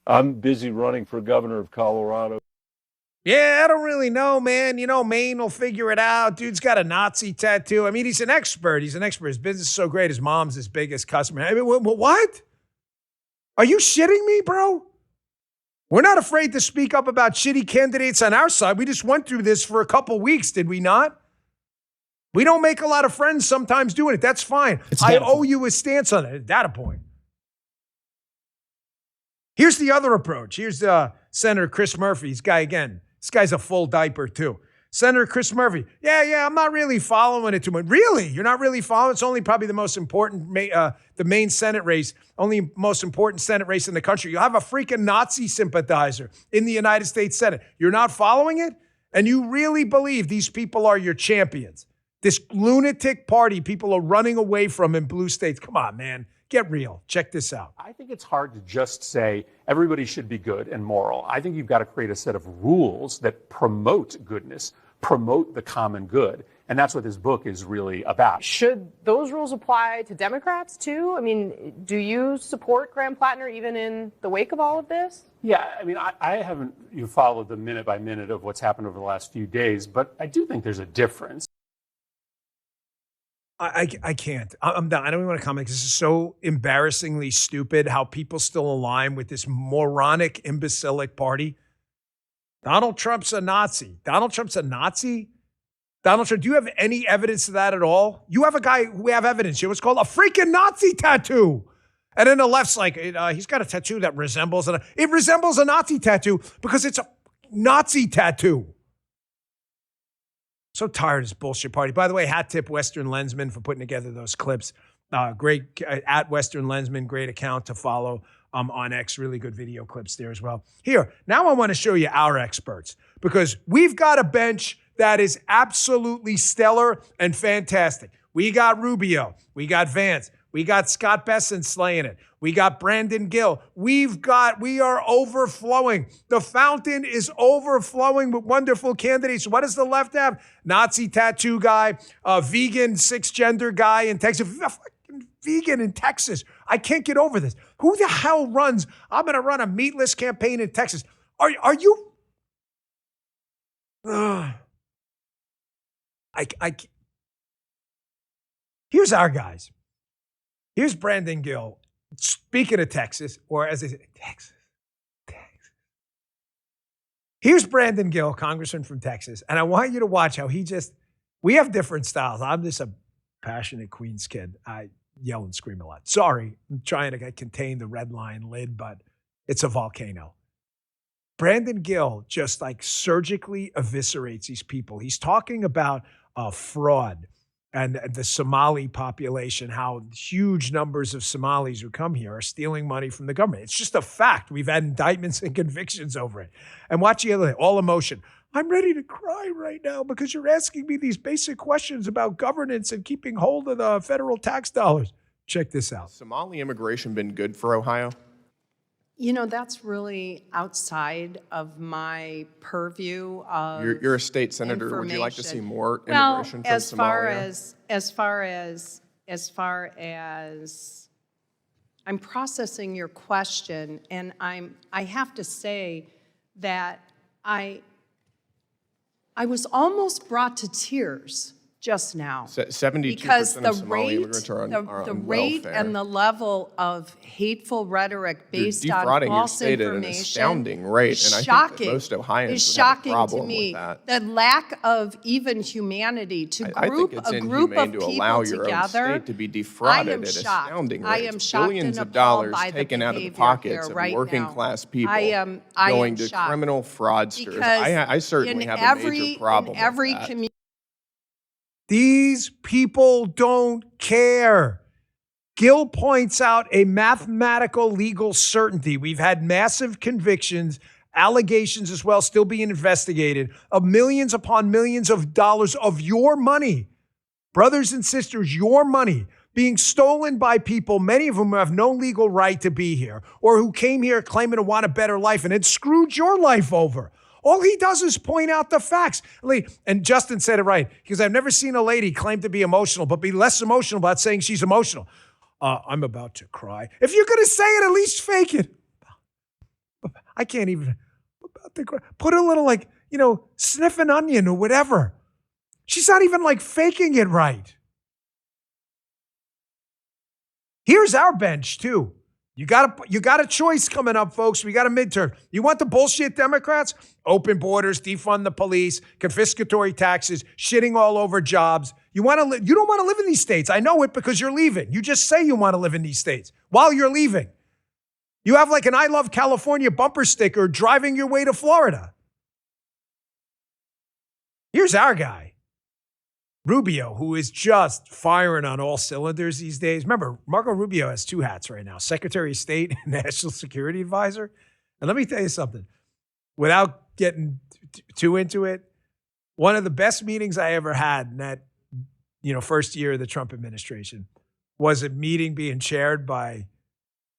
I'm busy running for governor of Colorado. Yeah, I don't really know, man. Maine will figure it out. Dude's got a Nazi tattoo. I mean, he's an expert. His business is so great. His mom's his biggest customer. I mean, what? Are you shitting me, bro? We're not afraid to speak up about shitty candidates on our side. We just went through this for a couple weeks, did we not? We don't make a lot of friends sometimes doing it. That's fine. I owe you a stance on it. Data point. Here's the other approach. Here's Senator Chris Murphy. This guy's a full diaper too. Senator Chris Murphy. Yeah, I'm not really following it too much. Really? You're not really following? It's only probably the most important, the main Senate race, only most important Senate race in the country. You'll have a freaking Nazi sympathizer in the United States Senate. You're not following it? And you really believe these people are your champions? This lunatic party people are running away from in blue states. Come on, man. Get real. Check this out. I think it's hard to just say everybody should be good and moral. I think you've got to create a set of rules that promote goodness, promote the common good. And that's what this book is really about. Should those rules apply to Democrats too? I mean, do you support Graham Plattner even in the wake of all of this? Yeah, I mean, I haven't followed the minute by minute of what's happened over the last few days, but I do think there's a difference. I can't. I'm done. I don't even want to comment because this is so embarrassingly stupid how people still align with this moronic, imbecilic party. Donald Trump's a Nazi. Donald Trump's a Nazi? Donald Trump, do you have any evidence of that at all? You have a guy who have evidence. What's called a freaking Nazi tattoo. And then the left's like, he's got a tattoo that resembles a Nazi tattoo because it's a Nazi tattoo. So tired of this bullshit party. By the way, hat tip Western Lensman for putting together those clips. Great at Western Lensman, great account to follow on X. Really good video clips there as well. Here, now I want to show you our experts because we've got a bench that is absolutely stellar and fantastic. We got Rubio. We got Vance. We got Scott Bessent slaying it. We got Brandon Gill. We are overflowing. The fountain is overflowing with wonderful candidates. What does the left have? Nazi tattoo guy, a vegan cisgender guy in Texas. Vegan in Texas. I can't get over this. Who the hell runs? I'm going to run a meatless campaign in Texas. Are you? Here's our guys. Here's Brandon Gill. Speaking of Texas, or as they say, Texas. Here's Brandon Gill, congressman from Texas. And I want you to watch how we have different styles. I'm just a passionate Queens kid. I yell and scream a lot. Sorry, I'm trying to contain the red line lid, but it's a volcano. Brandon Gill just surgically eviscerates these people. He's talking about fraud and the Somali population, how huge numbers of Somalis who come here are stealing money from the government. It's just a fact. We've had indictments and convictions over it. And watch the other thing, all emotion. I'm ready to cry right now because you're asking me these basic questions about governance and keeping hold of the federal tax dollars. Check this out. Somali immigration been good for Ohio? That's really outside of my purview of You're a state senator. Would you like to see more immigration from Somalia? As far as I'm processing your question, and I have to say that I was almost brought to tears just now. 72% of Somali immigrants are on the rate welfare. and the level of hateful rhetoric based on defrauding your false state at an information astounding rate, and I think that most Ohioans is would have a shocking problem to me. with that. The lack of even humanity to I group think it's a group of inhumane to allow people your together. own state to be defrauded I am at shocked. astounding rates. I am shocked Billions and of dollars appalled by the taken out of the behavior pockets here of right working now. class people I am going to shocked. criminal fraudsters. Because I certainly in have every, a major problem in every with that. community. These people don't care. Gill points out a mathematical legal certainty. We've had massive convictions, allegations as well, still being investigated, of millions upon millions of dollars of your money. Brothers and sisters, your money being stolen by people, many of whom have no legal right to be here, or who came here claiming to want a better life and it screwed your life over. All he does is point out the facts. And Justin said it right, because I've never seen a lady claim to be emotional, but be less emotional about saying she's emotional. I'm about to cry. If you're going to say it, at least fake it. I can't even. About to cry. Put a little, sniff an onion or whatever. She's not even faking it right. Here's our bench, too. You got a choice coming up, folks. We got a midterm. You want the bullshit Democrats? Open borders, defund the police, confiscatory taxes, shitting all over jobs. You don't want to live in these states. I know it because you're leaving. You just say you want to live in these states while you're leaving. You have like an I Love California bumper sticker driving your way to Florida. Here's our guy, Rubio, who is just firing on all cylinders these days. Remember, Marco Rubio has 2 hats right now, Secretary of State and National Security Advisor. And let me tell you something, without getting too into it, one of the best meetings I ever had in that, first year of the Trump administration was a meeting being chaired by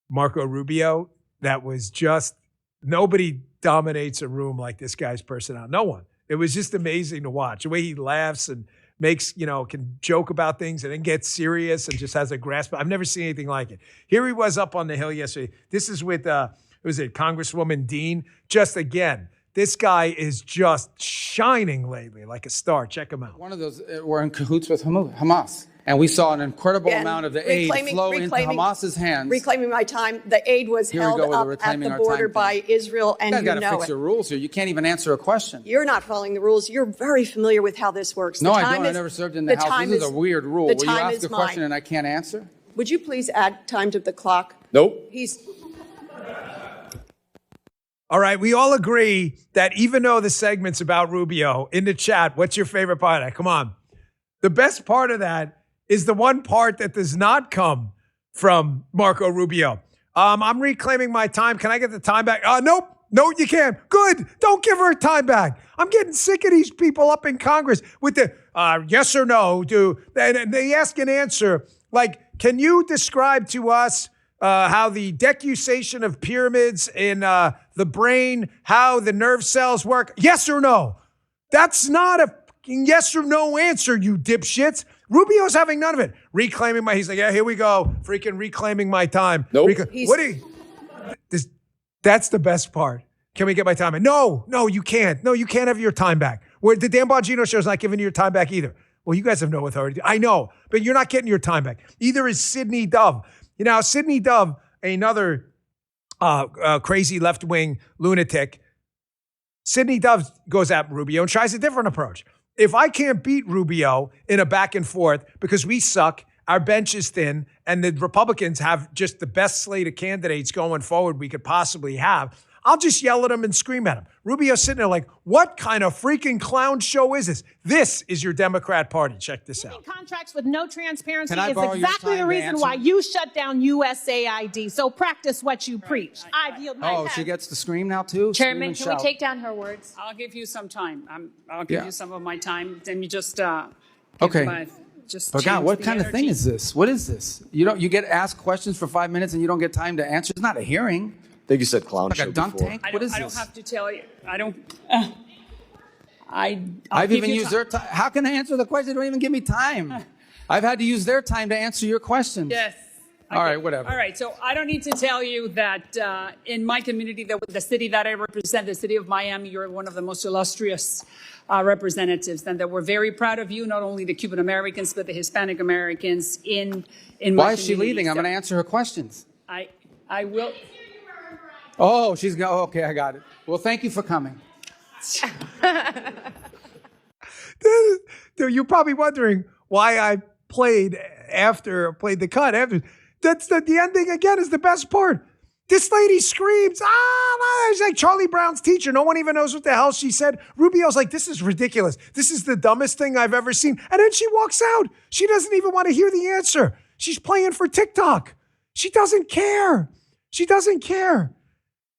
Marco Rubio that was just, nobody dominates a room like this guy's personality. No one. It was just amazing to watch. The way he laughs and makes, can joke about things and then get serious and just has a grasp. I've never seen anything like it. Here he was up on the Hill yesterday. This is with, Congresswoman Dean? Just again, this guy is just shining lately like a star. Check him out. One of those were in cahoots with Hamas. And we saw an incredible amount of the aid flow into Hamas's hands. Reclaiming my time, the aid was held up at the border by Israel, and you know it. You got to fix your rules here. You can't even answer a question. You're not following the rules. You're very familiar with how this works. No, I don't. I never served in the House. This is a weird rule where you ask a question and I can't answer. Would you please add time to the clock? Nope. All right, we all agree that even though the segment's about Rubio, in the chat, what's your favorite part of that? Come on. The best part of that is the one part that does not come from Marco Rubio. I'm reclaiming my time. Can I get the time back? Nope. No, you can't. Good. Don't give her time back. I'm getting sick of these people up in Congress with the yes or no. And they ask an answer like, can you describe to us how the decussation of pyramids in the brain, how the nerve cells work? Yes or no? That's not a yes or no answer, you dipshits. Rubio's having none of it. He's like, yeah, here we go. Freaking reclaiming my time. Nope. That's the best part. Can we get my time back? No, you can't. No, you can't have your time back. The Dan Bongino show's not giving you your time back either. Well, you guys have no authority. I know, but you're not getting your time back. Either is Sidney Dove. Sidney Dove, another crazy left-wing lunatic. Sidney Dove goes at Rubio and tries a different approach. If I can't beat Rubio in a back and forth because we suck, our bench is thin, and the Republicans have just the best slate of candidates going forward we could possibly have, I'll just yell at him and scream at him. Rubio's sitting there like, what kind of freaking clown show is this? This is your Democrat Party. Check this out. Contracts with no transparency is exactly the reason why you shut down USAID. So practice what you preach. I yield my time. She gets to scream now too? Chairman, can we take down her words? I'll give you some time. I'll give you some of my time. Then you just okay. But God, what kind of thing is this? What is this? You get asked questions for 5 minutes and you don't get time to answer. It's not a hearing. I think you said clown like show a dunk before. tank? What is this? I don't have to tell you. I don't. I've even used their time. How can I answer the question? They don't even give me time. I've had to use their time to answer your questions. Yes. All right, whatever. All right, so I don't need to tell you that in my community, the city that I represent, the city of Miami, you're one of the most illustrious representatives, and that we're very proud of you, not only the Cuban Americans, but the Hispanic Americans in my Why is she community. leaving? I'm going to answer her questions. I will. Oh, she's going. Okay, I got it. Well, thank you for coming. You're probably wondering why I played the cut after. That's the ending again is the best part. This lady screams, it's like Charlie Brown's teacher. No one even knows what the hell she said. Rubio's like, this is ridiculous. This is the dumbest thing I've ever seen. And then she walks out. She doesn't even want to hear the answer. She's playing for TikTok. She doesn't care.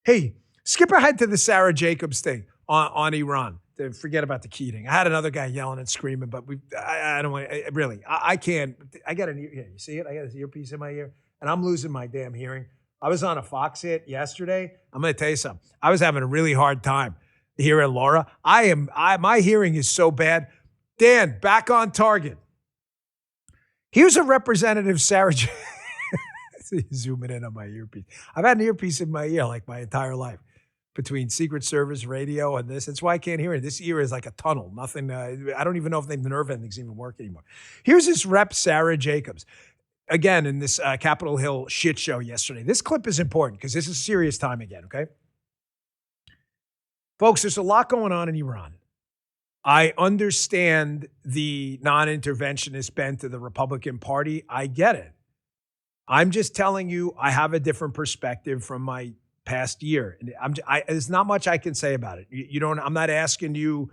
Hey, skip ahead to the Sarah Jacobs thing on Iran. Forget about the Keating. I had another guy yelling and screaming, but I don't want to, really, I can't. I got you see it? I got an earpiece in my ear, and I'm losing my damn hearing. I was on a Fox hit yesterday. I'm going to tell you something. I was having a really hard time hearing Laura. My hearing is so bad. Dan, back on target. Here's a representative, Sarah zooming in on my earpiece. I've had an earpiece in my ear like my entire life between Secret Service radio and this. That's why I can't hear it. This ear is like a tunnel. Nothing. I don't even know if the nerve endings even work anymore. Here's this rep, Sarah Jacobs. Again, in this Capitol Hill shit show yesterday. This clip is important because this is serious time again, okay? Folks, there's a lot going on in Iran. I understand the non-interventionist bent of the Republican Party. I get it. I'm just telling you, I have a different perspective from my past year. There's not much I can say about it. I'm not asking you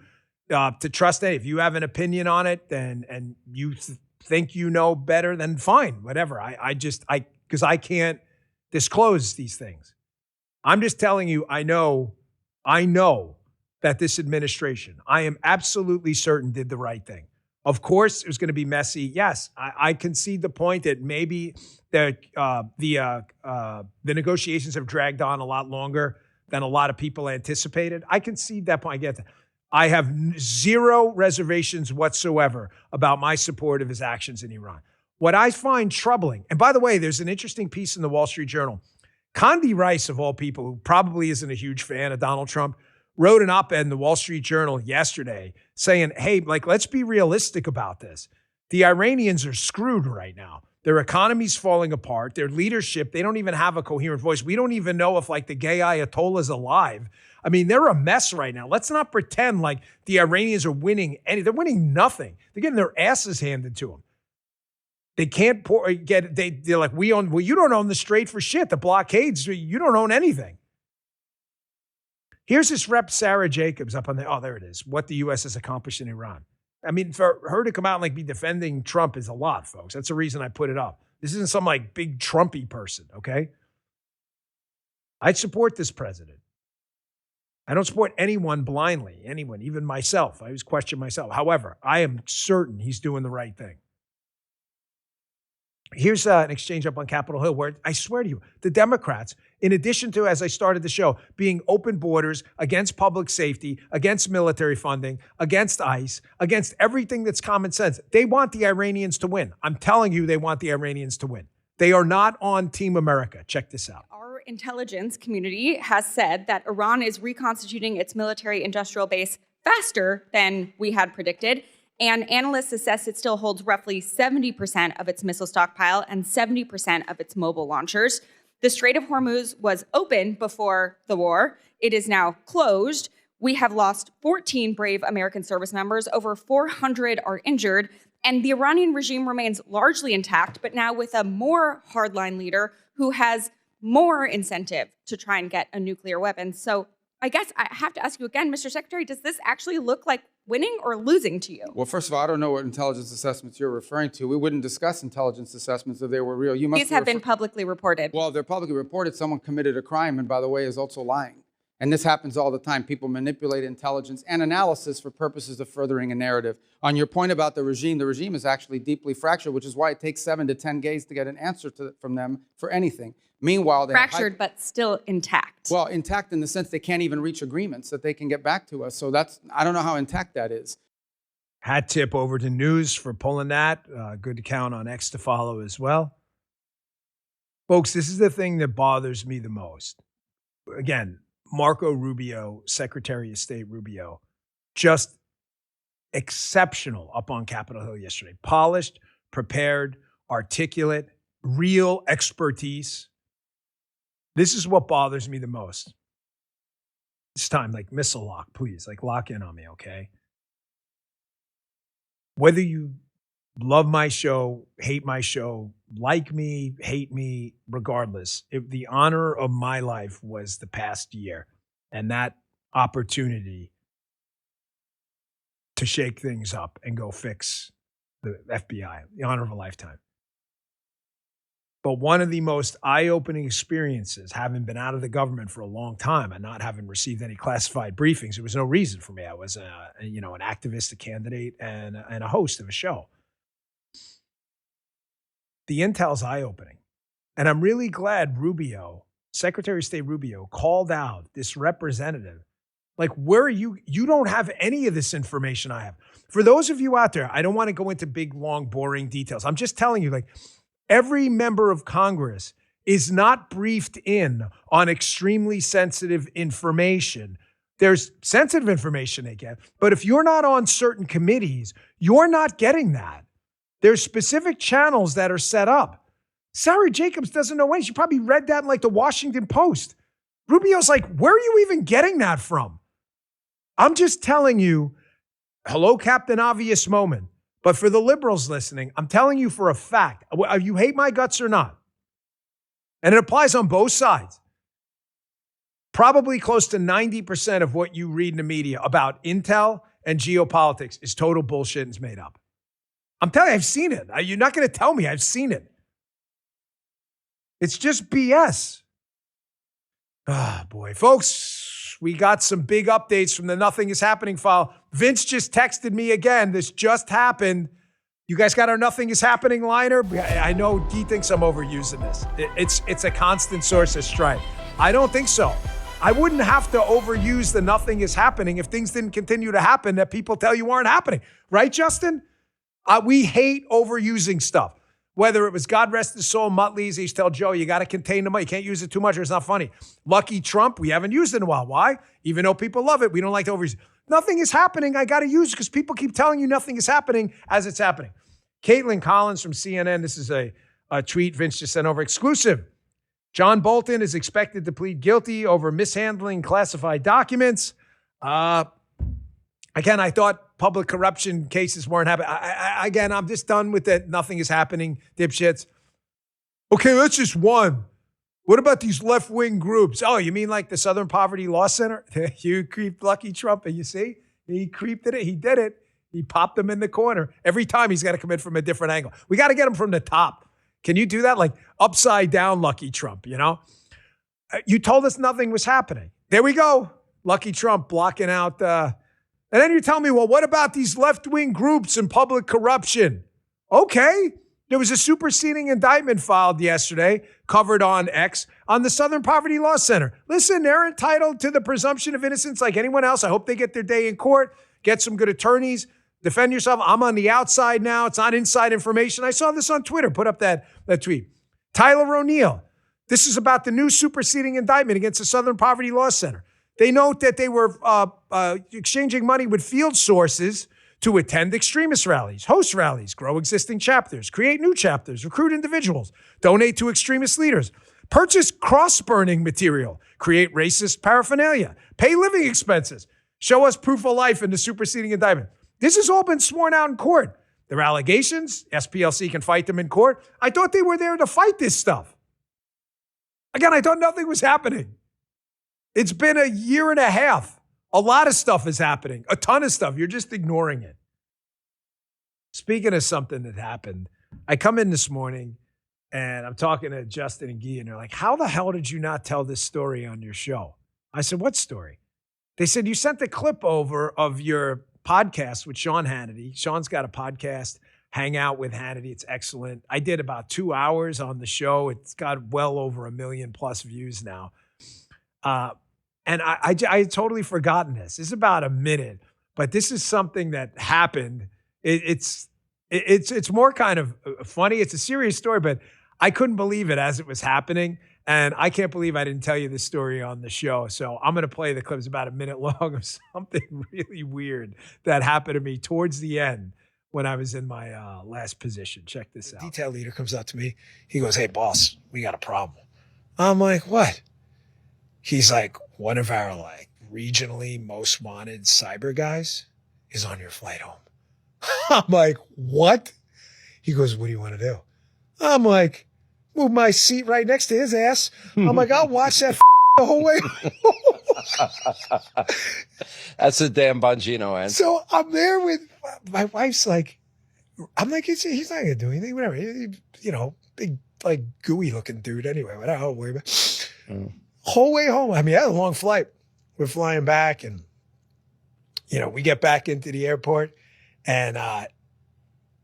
to trust it. If you have an opinion on it, and you think you know better, then fine, whatever. Because I can't disclose these things. I'm just telling you, I know that this administration, I am absolutely certain, did the right thing. Of course, it was going to be messy. Yes, I concede the point that maybe the negotiations have dragged on a lot longer than a lot of people anticipated. I concede that point. I get that. I have zero reservations whatsoever about my support of his actions in Iran. What I find troubling, and by the way, there's an interesting piece in the Wall Street Journal. Condi Rice, of all people, who probably isn't a huge fan of Donald Trump, wrote an op-ed in the Wall Street Journal yesterday saying, hey, let's be realistic about this. The Iranians are screwed right now. Their economy's falling apart. Their leadership, they don't even have a coherent voice. We don't even know if the gay Ayatollah is alive. I mean, they're a mess right now. Let's not pretend like the Iranians are winning they're winning nothing. They're getting their asses handed to them. They can't they're like, you don't own the Strait for shit. The blockades, you don't own anything. Here's this rep, Sarah Jacobs, up on there it is. What the U.S. has accomplished in Iran. I mean, for her to come out and be defending Trump is a lot, folks. That's the reason I put it up. This isn't some big Trumpy person, okay? I support this president. I don't support anyone blindly, anyone, even myself. I always question myself. However, I am certain he's doing the right thing. Here's an exchange up on Capitol Hill where I swear to you, the Democrats, in addition to, as I started the show, being open borders, against public safety, against military funding, against ICE, against everything that's common sense, they want the Iranians to win. I'm telling you, they want the Iranians to win. They are not on Team America. Check this out. Our intelligence community has said that Iran is reconstituting its military industrial base faster than we had predicted. And analysts assess it still holds roughly 70% of its missile stockpile and 70% of its mobile launchers. The Strait of Hormuz was open before the war. It is now closed. We have lost 14 brave American service members. Over 400 are injured. And the Iranian regime remains largely intact, but now with a more hardline leader who has more incentive to try and get a nuclear weapon. So I guess I have to ask you again, Mr. Secretary, does this actually look like winning or losing to you? Well, first of all, I don't know what intelligence assessments you're referring to. We wouldn't discuss intelligence assessments if they were real. These have been publicly reported. Well, they're publicly reported. Someone committed a crime, and by the way, is also lying. And this happens all the time. People manipulate intelligence and analysis for purposes of furthering a narrative. On your point about the regime is actually deeply fractured, which is why it takes 7 to 10 days to get an answer from them for anything. Meanwhile, they're fractured, but still intact. Well, intact in the sense they can't even reach agreements that they can get back to us. So I don't know how intact that is. Hat tip over to News for pulling that. Good account on X to follow as well. Folks, this is the thing that bothers me the most. Again, Marco Rubio, Secretary of State Rubio, just exceptional up on Capitol Hill yesterday. Polished, prepared, articulate, real expertise. This is what bothers me the most. This time, missile lock, please. Lock in on me, okay? Whether you love my show, hate my show, like me, hate me, regardless, the honor of my life was the past year and that opportunity to shake things up and go fix the FBI, the honor of a lifetime. But one of the most eye-opening experiences, having been out of the government for a long time and not having received any classified briefings, there was no reason for me. I was, an activist, a candidate, and a host of a show. The intel's eye-opening. And I'm really glad Rubio, Secretary of State Rubio, called out this representative. Where are you? You don't have any of this information I have. For those of you out there, I don't want to go into big, long, boring details. I'm just telling you, every member of Congress is not briefed in on extremely sensitive information. There's sensitive information they get, but if you're not on certain committees, you're not getting that. There's specific channels that are set up. Sarah Jacobs doesn't know any. She probably read that in the Washington Post. Rubio's where are you even getting that from? I'm just telling you, hello, Captain Obvious moment. But for the liberals listening, I'm telling you for a fact, you hate my guts or not, and it applies on both sides. Probably close to 90% of what you read in the media about intel and geopolitics is total bullshit and is made up. I'm telling you, I've seen it. You're not going to tell me. I've seen it. It's just BS. Ah, boy. Folks, we got some big updates from the Nothing Is Happening file. Vince just texted me again. This just happened. You guys got our Nothing Is Happening liner? I know he thinks I'm overusing this. It's a constant source of strife. I don't think so. I wouldn't have to overuse the Nothing Is Happening if things didn't continue to happen that people tell you aren't happening. Right, Justin? We hate overusing stuff. Whether it was God rest his soul, Muttley's, he used to tell Joe, you got to contain the money. You can't use it too much or it's not funny. Lucky Trump, we haven't used it in a while. Why? Even though people love it, we don't like to overuse it. Nothing is happening. I got to use it because people keep telling you nothing is happening as it's happening. Caitlin Collins from CNN, this is a tweet Vince just sent over. Exclusive. John Bolton is expected to plead guilty over mishandling classified documents. Again, I thought public corruption cases weren't happening. Again, I'm just done with that. Nothing is happening, dipshits. Okay, that's just one. What about these left-wing groups? Oh, you mean like the Southern Poverty Law Center? You creeped Lucky Trump, and you see? He creeped it. He did it. He popped him in the corner. Every time he's got to come in from a different angle. We got to get him from the top. Can you do that? Like upside down Lucky Trump, you know? You told us nothing was happening. There we go. Lucky Trump blocking out. And then you tell me, well, what about these left-wing groups and public corruption? Okay. There was a superseding indictment filed yesterday, covered on X, on the Southern Poverty Law Center. Listen, they're entitled to the presumption of innocence like anyone else. I hope they get their day in court, get some good attorneys, defend yourself. I'm on the outside now. It's not inside information. I saw this on Twitter. Put up that tweet. Tyler O'Neill. This is about the new superseding indictment against the Southern Poverty Law Center. They note that they were exchanging money with field sources to attend extremist rallies, host rallies, grow existing chapters, create new chapters, recruit individuals, donate to extremist leaders, purchase cross-burning material, create racist paraphernalia, pay living expenses, show us proof of life in the superseding indictment. This has all been sworn out in court. Their allegations, SPLC can fight them in court. I thought they were there to fight this stuff. Again, I thought nothing was happening. It's been a year and a half. A lot of stuff is happening. A ton of stuff. You're just ignoring it. Speaking of something that happened, I come in this morning and I'm talking to Justin and Guy, and they're like, how the hell did you not tell this story on your show? I said, what story? They said, you sent the clip over of your podcast with Sean Hannity. Sean's got a podcast, Hang Out with Hannity. It's excellent. I did about 2 hours on the show. It's got well over 1 million plus views now. And I had totally forgotten this. It's about a minute, but this is something that happened. It's more kind of funny. It's a serious story, but I couldn't believe it as it was happening. And I can't believe I didn't tell you this story on the show. So I'm going to play the clip. It's about a minute long of something really weird that happened to me towards the end when I was in my last position. Check this out. Detail leader comes up to me. He goes, hey, boss, we got a problem. I'm like, what? He's like, one of our regionally most wanted cyber guys is on your flight home. I'm like, what? He goes, what do you want to do? I'm like, move my seat right next to his ass. I'm like, I'll watch that the whole way. That's a damn Bongino answer. So I'm there with my wife's like, I'm like, he's not going to do anything, whatever. Big, gooey looking dude anyway. Whatever, I'll worry about it. Whole way home. I mean, I had a long flight. We're flying back and, we get back into the airport and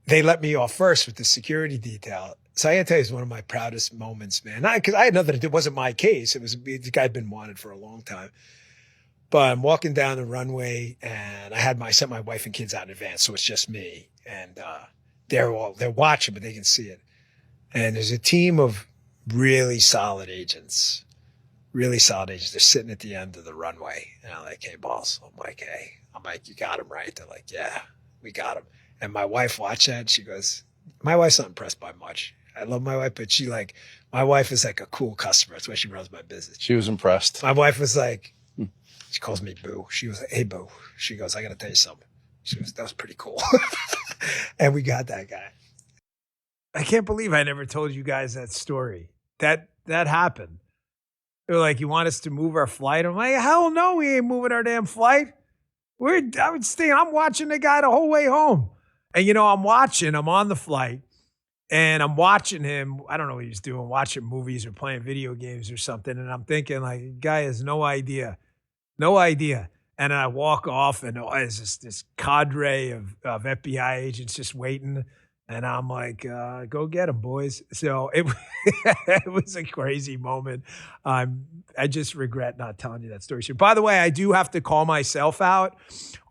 they let me off first with the security detail. So I got to tell you, it's one of my proudest moments, man. Because I had nothing to do. It wasn't my case. The guy had been wanted for a long time. But I'm walking down the runway and I sent my wife and kids out in advance. So it's just me. And they're watching, but they can see it. And there's a team of really solid agents. Really solid agents. They're sitting at the end of the runway. And I'm like, hey, boss. I'm like, hey. I'm like, you got him, right? They're like, yeah, we got him. And my wife watched that. And she goes, my wife's not impressed by much. I love my wife, but my wife is like a cool customer. That's why she runs my business. She was impressed. My wife was like, she calls me Boo. She was like, hey, Boo. She goes, I got to tell you something. That was pretty cool. And we got that guy. I can't believe I never told you guys that story. That happened. They were like, you want us to move our flight? I'm like, hell no, we ain't moving our damn flight. I'm watching the guy the whole way home. And, I'm on the flight, and I'm watching him. I don't know what he's doing, watching movies or playing video games or something. And I'm thinking, like, the guy has no idea. And then I walk off, and there's this cadre of FBI agents just waiting. And I'm like, go get him, boys. So it was a crazy moment. I just regret not telling you that story. By the way, I do have to call myself out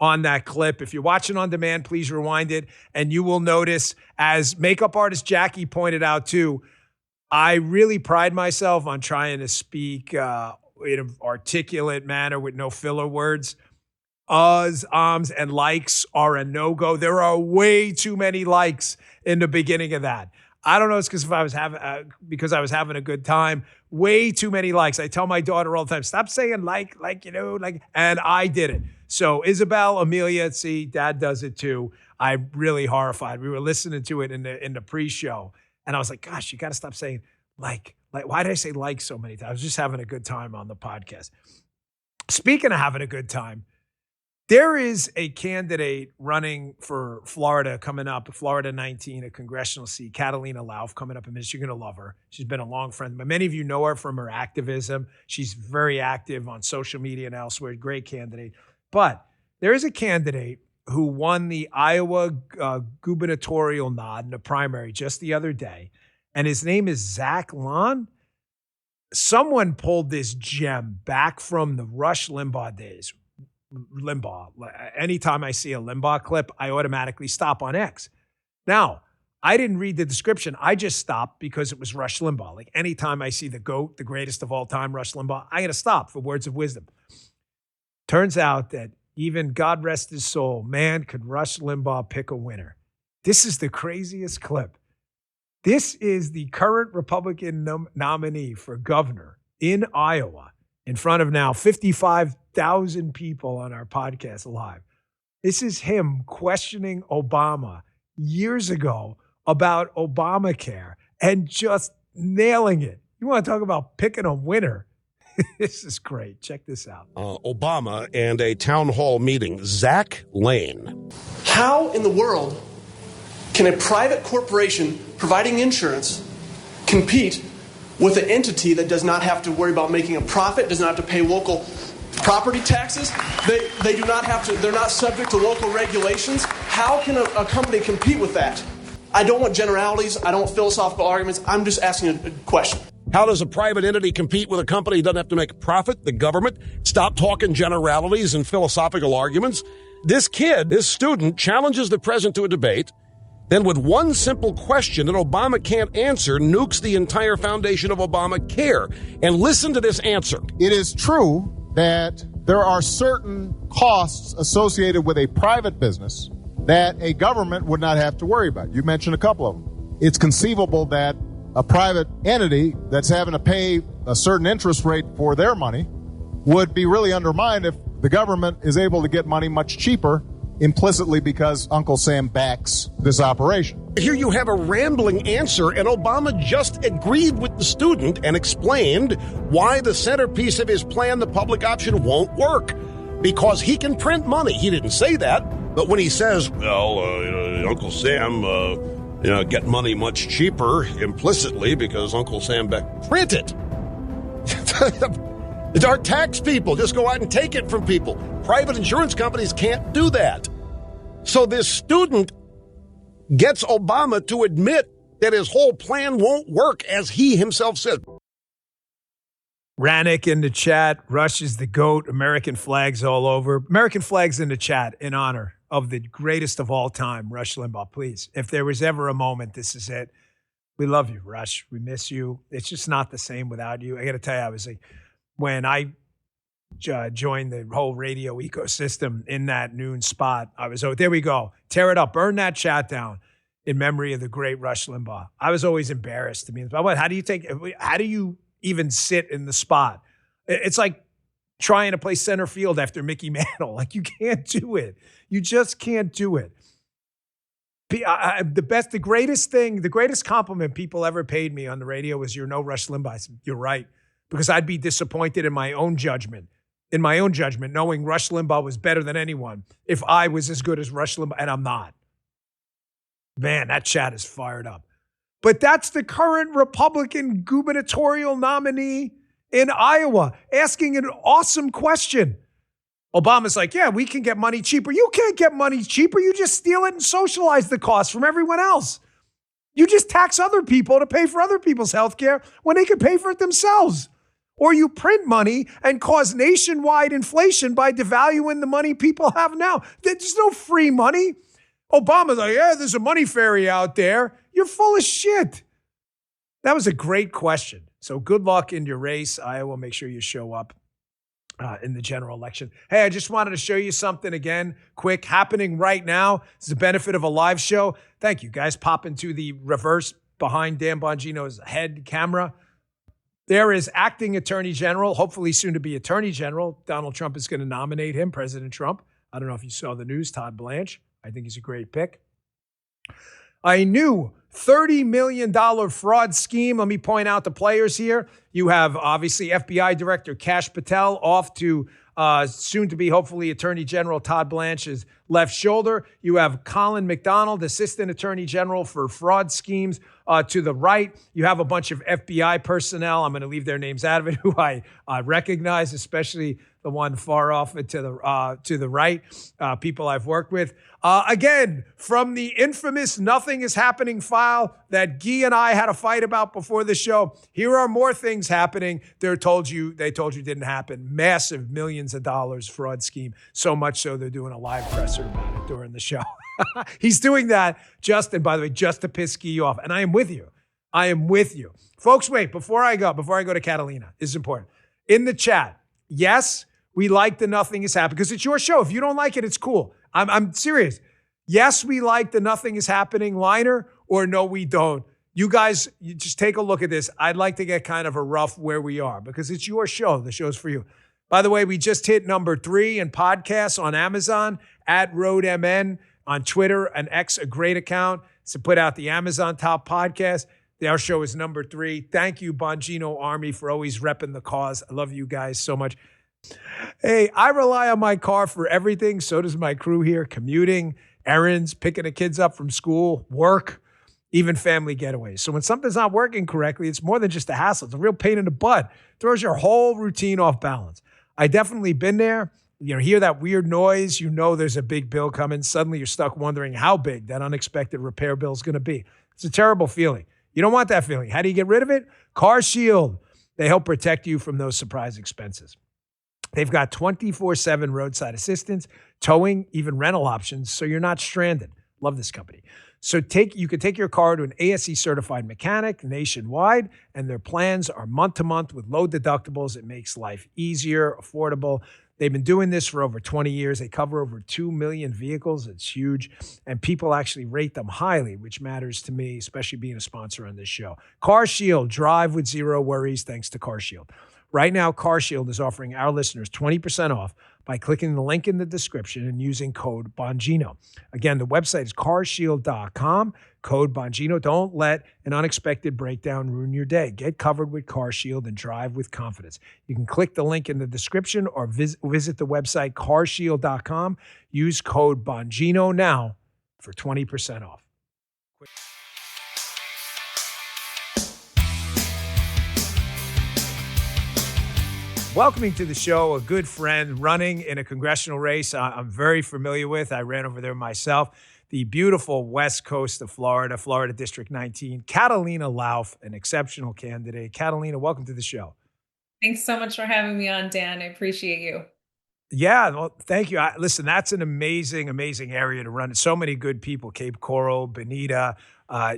on that clip. If you're watching on demand, please rewind it. And you will notice, as makeup artist Jackie pointed out too, I really pride myself on trying to speak in an articulate manner with no filler words. Uhs, ums, and likes are a no-go. There are way too many likes in the beginning of that. I don't know. It's because I was having a good time. Way too many likes. I tell my daughter all the time, stop saying like, and I did it. So Isabel, Amelia, see, Dad does it too. I'm really horrified. We were listening to it in the pre-show, and I was like, gosh, you got to stop saying like. Why did I say like so many times? I was just having a good time on the podcast. Speaking of having a good time, there is a candidate running for Florida coming up, Florida 19, a congressional seat, Catalina Lauf, coming up in minutes. You're going to love her. She's been a long friend. But many of you know her from her activism. She's very active on social media and elsewhere. Great candidate. But there is a candidate who won the Iowa gubernatorial nod in the primary just the other day, and his name is Zach Lon. Someone pulled this gem back from the Rush Limbaugh days. Limbaugh. Anytime I see a Limbaugh clip, I automatically stop on X. Now, I didn't read the description. I just stopped because it was Rush Limbaugh. Like anytime I see the GOAT, the greatest of all time, Rush Limbaugh, I got to stop for words of wisdom. Turns out that even, God rest his soul, man, could Rush Limbaugh pick a winner. This is the craziest clip. This is the current Republican nominee for governor in Iowa, in front of now 55,000 people on our podcast live. This is him questioning Obama years ago about Obamacare and just nailing it. You want to talk about picking a winner? This is great. Check this out. Obama and a town hall meeting. Zach Lane. How in the world can a private corporation providing insurance compete with an entity that does not have to worry about making a profit, does not have to pay local property taxes? They do not have to, they're not subject to local regulations. How can a company compete with that? I don't want generalities. I don't want philosophical arguments. I'm just asking a question. How does a private entity compete with a company that doesn't have to make a profit? The government? Stop talking generalities and philosophical arguments. This kid, this student, challenges the president to a debate. Then with one simple question that Obama can't answer, nukes the entire foundation of Obamacare. And listen to this answer. It is true that there are certain costs associated with a private business that a government would not have to worry about. You mentioned a couple of them. It's conceivable that a private entity that's having to pay a certain interest rate for their money would be really undermined if the government is able to get money much cheaper implicitly because Uncle Sam backs this operation. Here you have a rambling answer, and Obama just agreed with the student and explained why the centerpiece of his plan, the public option, won't work. Because he can print money. He didn't say that, but when he says, Uncle Sam, get money much cheaper implicitly because Uncle Sam print it. Our tax people just go out and take it from people. Private insurance companies can't do that. So this student gets Obama to admit that his whole plan won't work, as he himself said. Rannick in the chat. Rush is the GOAT. American flags all over. American flags in the chat in honor of the greatest of all time, Rush Limbaugh. Please, if there was ever a moment, this is it. We love you, Rush. We miss you. It's just not the same without you. I got to tell you, I was like, when I joined the whole radio ecosystem in that noon spot, I was, there we go. Tear it up. Burn that chat down in memory of the great Rush Limbaugh. I was always embarrassed to me. How do you even sit in the spot? It's like trying to play center field after Mickey Mantle. Like, you can't do it. You just can't do it. The greatest compliment people ever paid me on the radio was, "You're no Rush Limbaugh." I said, "You're right." Because I'd be disappointed in my own judgment, knowing Rush Limbaugh was better than anyone if I was as good as Rush Limbaugh, and I'm not. Man, that chat is fired up. But that's the current Republican gubernatorial nominee in Iowa asking an awesome question. Obama's like, yeah, we can get money cheaper. You can't get money cheaper. You just steal it and socialize the cost from everyone else. You just tax other people to pay for other people's health care when they can pay for it themselves. Or you print money and cause nationwide inflation by devaluing the money people have now. There's no free money. Obama's like, yeah, there's a money fairy out there. You're full of shit. That was a great question. So good luck in your race, Iowa. Make sure you show up in the general election. Hey, I just wanted to show you something again, quick, happening right now. It's the benefit of a live show. Thank you, guys. Pop into the reverse behind Dan Bongino's head camera. There is acting attorney general, hopefully soon to be attorney general. Donald Trump is going to nominate him, President Trump. I don't know if you saw the news, Todd Blanche. I think he's a great pick. A new $30 million fraud scheme. Let me point out the players here. You have, obviously, FBI Director Kash Patel off to soon to be, hopefully, Attorney General Todd Blanche's left shoulder. You have Colin McDonald, Assistant Attorney General for fraud schemes to the right. You have a bunch of FBI personnel. I'm going to leave their names out of it, who I recognize, especially the one far off to the right, people I've worked with. Again, from the infamous Nothing is Happening file that Guy and I had a fight about before the show, here are more things happening. They told you didn't happen. Massive millions of dollars fraud scheme. So much so they're doing a live presser about it during the show. He's doing that just to piss Guy off. And I am with you. Folks, wait, before I go to Catalina, this is important. In the chat, yes, we like the Nothing is Happening, because it's your show. If you don't like it, it's cool. I'm serious. Yes, we like the Nothing is Happening liner, or no, we don't. You guys, you just take a look at this. I'd like to get kind of a rough where we are, because it's your show. The show's for you. By the way, we just hit number 3 in podcasts on Amazon, @RoadMN, on Twitter and X, a great account to put out the Amazon Top Podcast. Our show is number 3. Thank you, Bongino Army, for always repping the cause. I love you guys so much. Hey, I rely on my car for everything. So does my crew here. Commuting, errands, picking the kids up from school, work, even family getaways. So when something's not working correctly, it's more than just a hassle. It's a real pain in the butt. It throws your whole routine off balance. I definitely been there. You know, hear that weird noise, you know there's a big bill coming. Suddenly you're stuck wondering how big that unexpected repair bill is going to be. It's a terrible feeling. You don't want that feeling. How do you get rid of it? Car Shield. They help protect you from those surprise expenses. They've got 24/7 roadside assistance, towing, even rental options, so you're not stranded. Love this company. So you can take your car to an ASE certified mechanic nationwide, and their plans are month to month with low deductibles. It makes life easier, affordable. They've been doing this for over 20 years. They cover over 2 million vehicles. It's huge. And people actually rate them highly, which matters to me, especially being a sponsor on this show. Car Shield, drive with zero worries thanks to Car Shield. Right now, Car Shield is offering our listeners 20% off by clicking the link in the description and using code Bongino. Again, the website is carshield.com, code Bongino. Don't let an unexpected breakdown ruin your day. Get covered with Car Shield and drive with confidence. You can click the link in the description or visit the website carshield.com. Use code Bongino now for 20% off. Welcoming to the show, a good friend running in a congressional race I'm very familiar with. I ran over there myself. The beautiful west coast of Florida, Florida District 19, Catalina Lauf, an exceptional candidate. Catalina, welcome to the show. Thanks so much for having me on, Dan. I appreciate you. Yeah, well, thank you. Listen, that's an amazing, amazing area to run. So many good people, Cape Coral, Bonita.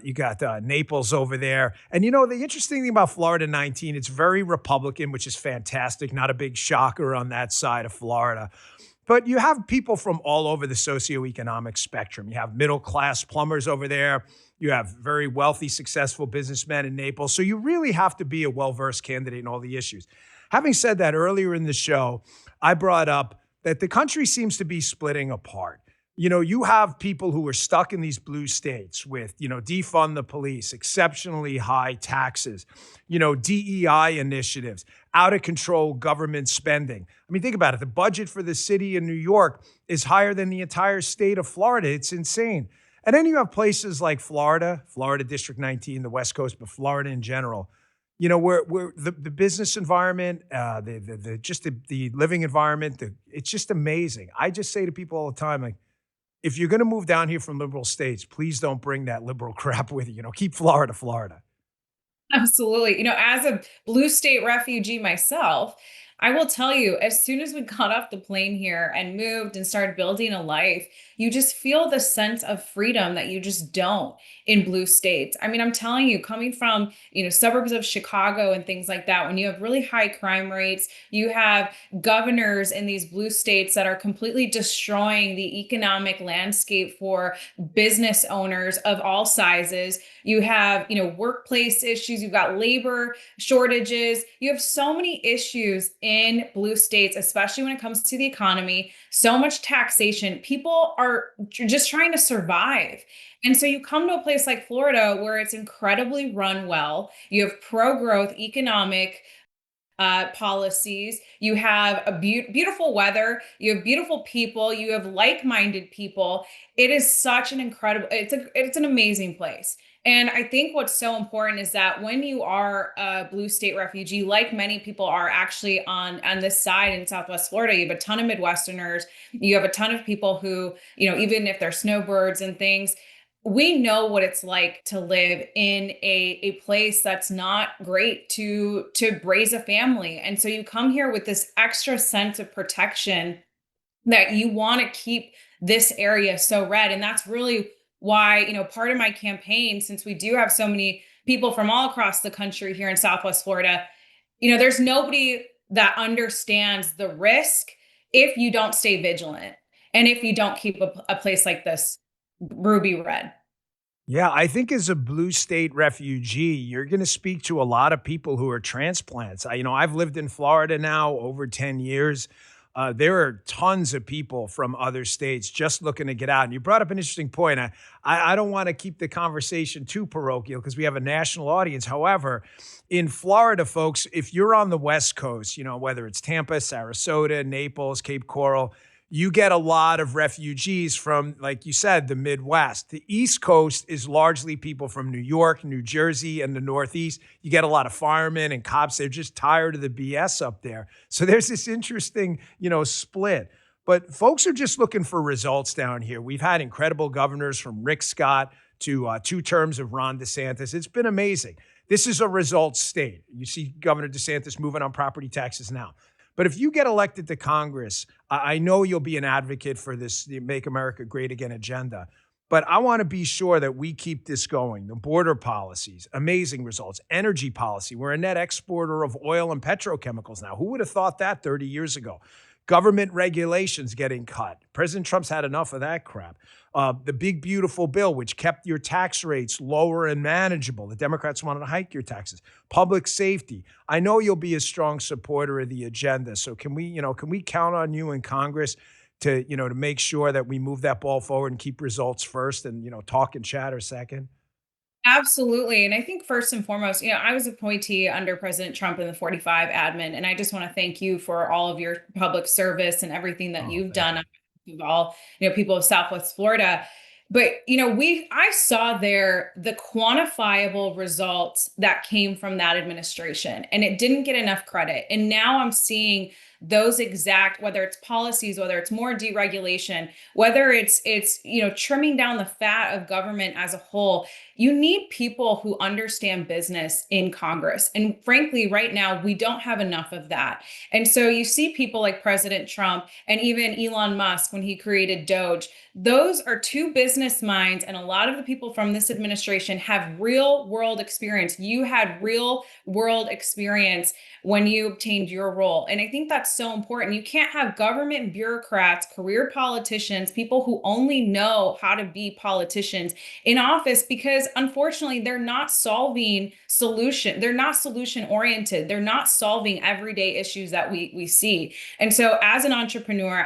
You got Naples over there. And, you know, the interesting thing about Florida 19, it's very Republican, which is fantastic. Not a big shocker on that side of Florida. But you have people from all over the socioeconomic spectrum. You have middle-class plumbers over there. You have very wealthy, successful businessmen in Naples. So you really have to be a well-versed candidate in all the issues. Having said that, earlier in the show, I brought up that the country seems to be splitting apart. You have people who are stuck in these blue states with, defund the police, exceptionally high taxes, DEI initiatives, out of control government spending. I mean, think about it. The budget for the city of New York is higher than the entire state of Florida. It's insane. And then you have places like Florida District 19, the West Coast, but Florida in general, where the business environment, the living environment, it's just amazing. I just say to people all the time, like, if you're going to move down here from liberal states, please don't bring that liberal crap with you. Keep Florida, Florida. Absolutely. As a blue state refugee myself, I will tell you, as soon as we got off the plane here and moved and started building a life, you just feel the sense of freedom that you just don't in blue states. I mean, I'm telling you, coming from, suburbs of Chicago and things like that, when you have really high crime rates, you have governors in these blue states that are completely destroying the economic landscape for business owners of all sizes. You have, workplace issues, you've got labor shortages, you have so many issues in blue states, especially when it comes to the economy, so much taxation. People are just trying to survive. And so you come to a place like Florida where it's incredibly run well. You have pro-growth economic policies. You have a beautiful weather. You have beautiful people. You have like-minded people. It is such an incredible, it's an amazing place. And I think what's so important is that when you are a blue state refugee, like many people are actually on this side in Southwest Florida, you have a ton of Midwesterners, you have a ton of people who, even if they're snowbirds and things, we know what it's like to live in a place that's not great to raise a family. And so you come here with this extra sense of protection that you want to keep this area so red. And that's really why, part of my campaign, since we do have so many people from all across the country here in Southwest Florida, there's nobody that understands the risk if you don't stay vigilant and if you don't keep a place like this ruby red. Yeah, I think as a blue state refugee, you're going to speak to a lot of people who are transplants. I've lived in Florida now over 10 years. There are tons of people from other states just looking to get out. And you brought up an interesting point. I don't want to keep the conversation too parochial because we have a national audience. However, in Florida, folks, if you're on the West Coast, whether it's Tampa, Sarasota, Naples, Cape Coral, you get a lot of refugees from, like you said, the Midwest. The East Coast is largely people from New York, New Jersey, and the Northeast. You get a lot of firemen and cops. They're just tired of the BS up there. So there's this interesting, split. But folks are just looking for results down here. We've had incredible governors from Rick Scott to 2 terms of Ron DeSantis. It's been amazing. This is a results state. You see Governor DeSantis moving on property taxes now. But if you get elected to Congress, I know you'll be an advocate for this Make America Great Again agenda. But I want to be sure that we keep this going. The border policies, amazing results. Energy policy, we're a net exporter of oil and petrochemicals now. Who would have thought that 30 years ago? Government regulations getting cut. President Trump's had enough of that crap. The big, beautiful bill, which kept your tax rates lower and manageable. The Democrats wanted to hike your taxes. Public safety. I know you'll be a strong supporter of the agenda. So can we count on you in Congress to make sure that we move that ball forward and keep results first and, talk and chatter second? Absolutely. And I think first and foremost, I was appointee under President Trump in the 45 admin, and I just want to thank you for all of your public service and everything that you've done of all, people of Southwest Florida. But, I saw there the quantifiable results that came from that administration, and it didn't get enough credit. And now I'm seeing those exact, whether it's policies, whether it's more deregulation, whether it's trimming down the fat of government as a whole. You need people who understand business in Congress. And frankly, right now, we don't have enough of that. And so you see people like President Trump and even Elon Musk when he created Doge. Those are 2 business minds. And a lot of the people from this administration have real world experience. You had real world experience when you obtained your role. And I think that's that's so important. You can't have government bureaucrats, career politicians, people who only know how to be politicians in office, because unfortunately they're not solving solution. They're not solution oriented. They're not solving everyday issues that we see. And so as an entrepreneur,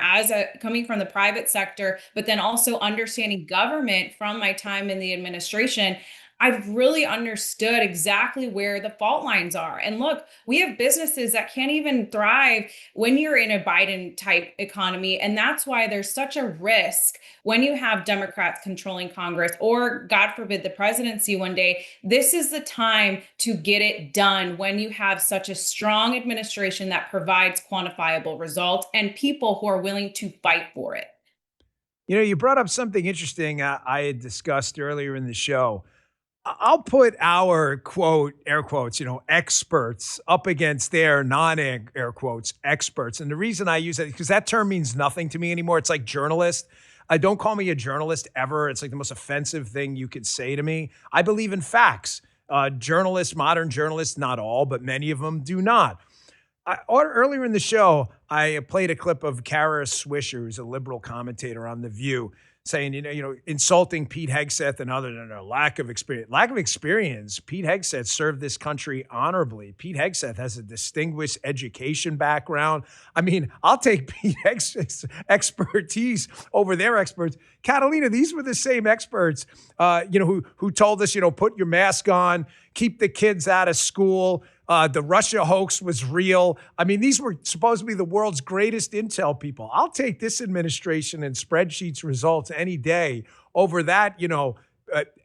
coming from the private sector, but then also understanding government from my time in the administration, I've really understood exactly where the fault lines are. And look, we have businesses that can't even thrive when you're in a Biden type economy. And that's why there's such a risk when you have Democrats controlling Congress, or God forbid, the presidency one day. This is the time to get it done when you have such a strong administration that provides quantifiable results and people who are willing to fight for it. You know, you brought up something interesting I had discussed earlier in the show. I'll put our quote, air quotes, experts up against their non-air quotes experts. And the reason I use it, because that term means nothing to me anymore. It's like journalist. Don't call me a journalist ever. It's like the most offensive thing you could say to me. I believe in facts. Journalists, modern journalists, not all, but many of them do not. Earlier in the show, I played a clip of Kara Swisher, who's a liberal commentator on The View, saying, insulting Pete Hegseth and others, lack of experience. Lack of experience. Pete Hegseth served this country honorably. Pete Hegseth has a distinguished education background. I mean, I'll take Pete Hegseth's expertise over their experts. Catalina, these were the same experts, who told us, put your mask on, keep the kids out of school. The Russia hoax was real. I mean, these were supposed to be the world's greatest intel people. I'll take this administration and spreadsheets results any day over that,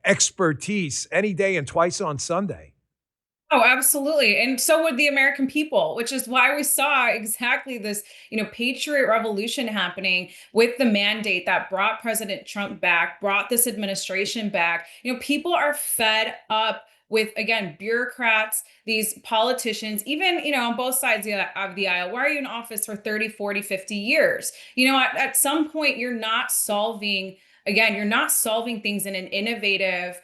expertise any day and twice on Sunday. Oh, absolutely. And so would the American people, which is why we saw exactly this, patriot revolution happening with the mandate that brought President Trump back, brought this administration back. People are fed up with, again, bureaucrats, these politicians, even, on both sides of the aisle. Why are you in office for 30, 40, 50 years? At some point, you're not solving things in an innovative,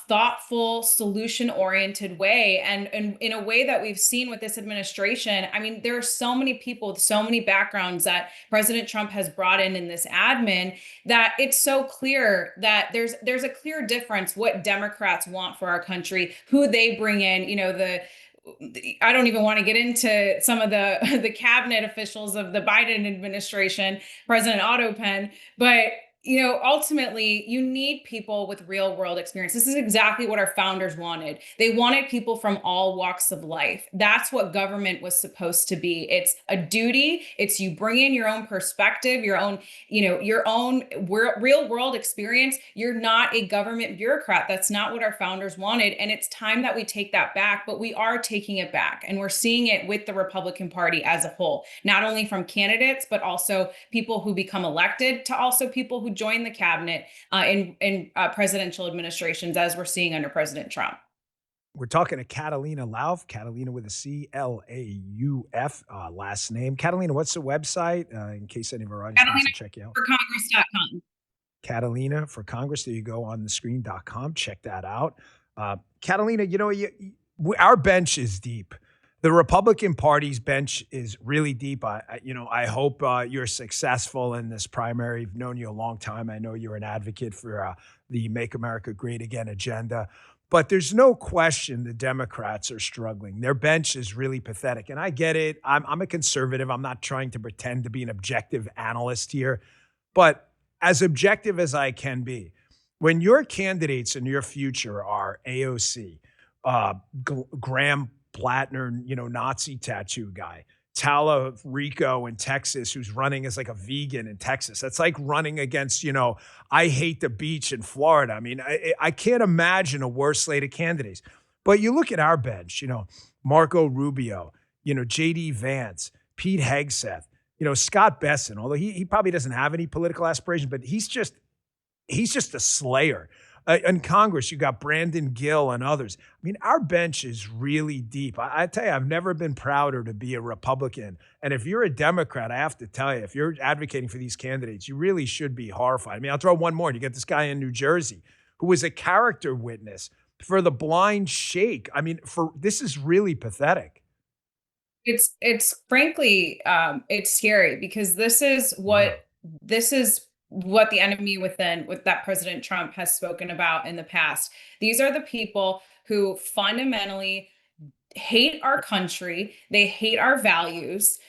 thoughtful, solution-oriented way. And in a way that we've seen with this administration, I mean, there are so many people with so many backgrounds that President Trump has brought in this admin, that it's so clear that there's a clear difference what Democrats want for our country, who they bring in, I don't even want to get into some of the cabinet officials of the Biden administration, President Otto Penn, but ultimately, you need people with real world experience. This is exactly what our founders wanted. They wanted people from all walks of life. That's what government was supposed to be. It's a duty. It's you bring in your own perspective, your own real world experience. You're not a government bureaucrat. That's not what our founders wanted. And it's time that we take that back, but we are taking it back. And we're seeing it with the Republican Party as a whole, not only from candidates, but also people who become elected, to also people who join the cabinet in presidential administrations, as we're seeing under President Trump. We're talking to Catalina Lauf, Catalina with a C-L-A-U-F last name. Catalina, what's the website in case any of our audience wants to check you out? CatalinaForCongress.com. Catalina for Congress. There you go, on the screen.com. Check that out. Catalina, our bench is deep. The Republican Party's bench is really deep. I hope you're successful in this primary. I've known you a long time. I know you're an advocate for the Make America Great Again agenda. But there's no question the Democrats are struggling. Their bench is really pathetic. And I get it. I'm a conservative. I'm not trying to pretend to be an objective analyst here. But as objective as I can be, when your candidates in your future are AOC, Graham Plattner, Nazi tattoo guy, Tala Rico in Texas, who's running as like a vegan in Texas. That's like running against, I hate the beach in Florida. I mean, I can't imagine a worse slate of candidates. But you look at our bench, Marco Rubio, J.D. Vance, Pete Hegseth, Scott Besson, although he probably doesn't have any political aspirations, but he's just a slayer. In Congress, you got Brandon Gill and others. I mean, our bench is really deep. I tell you, I've never been prouder to be a Republican. And if you're a Democrat, I have to tell you, if you're advocating for these candidates, you really should be horrified. I mean, I'll throw one more. You get this guy in New Jersey who was a character witness for the blind sheikh. I mean, this is really pathetic. It's frankly, it's scary because this is what the enemy within with that President Trump has spoken about in the past. These are the people who fundamentally hate our country. They hate our values.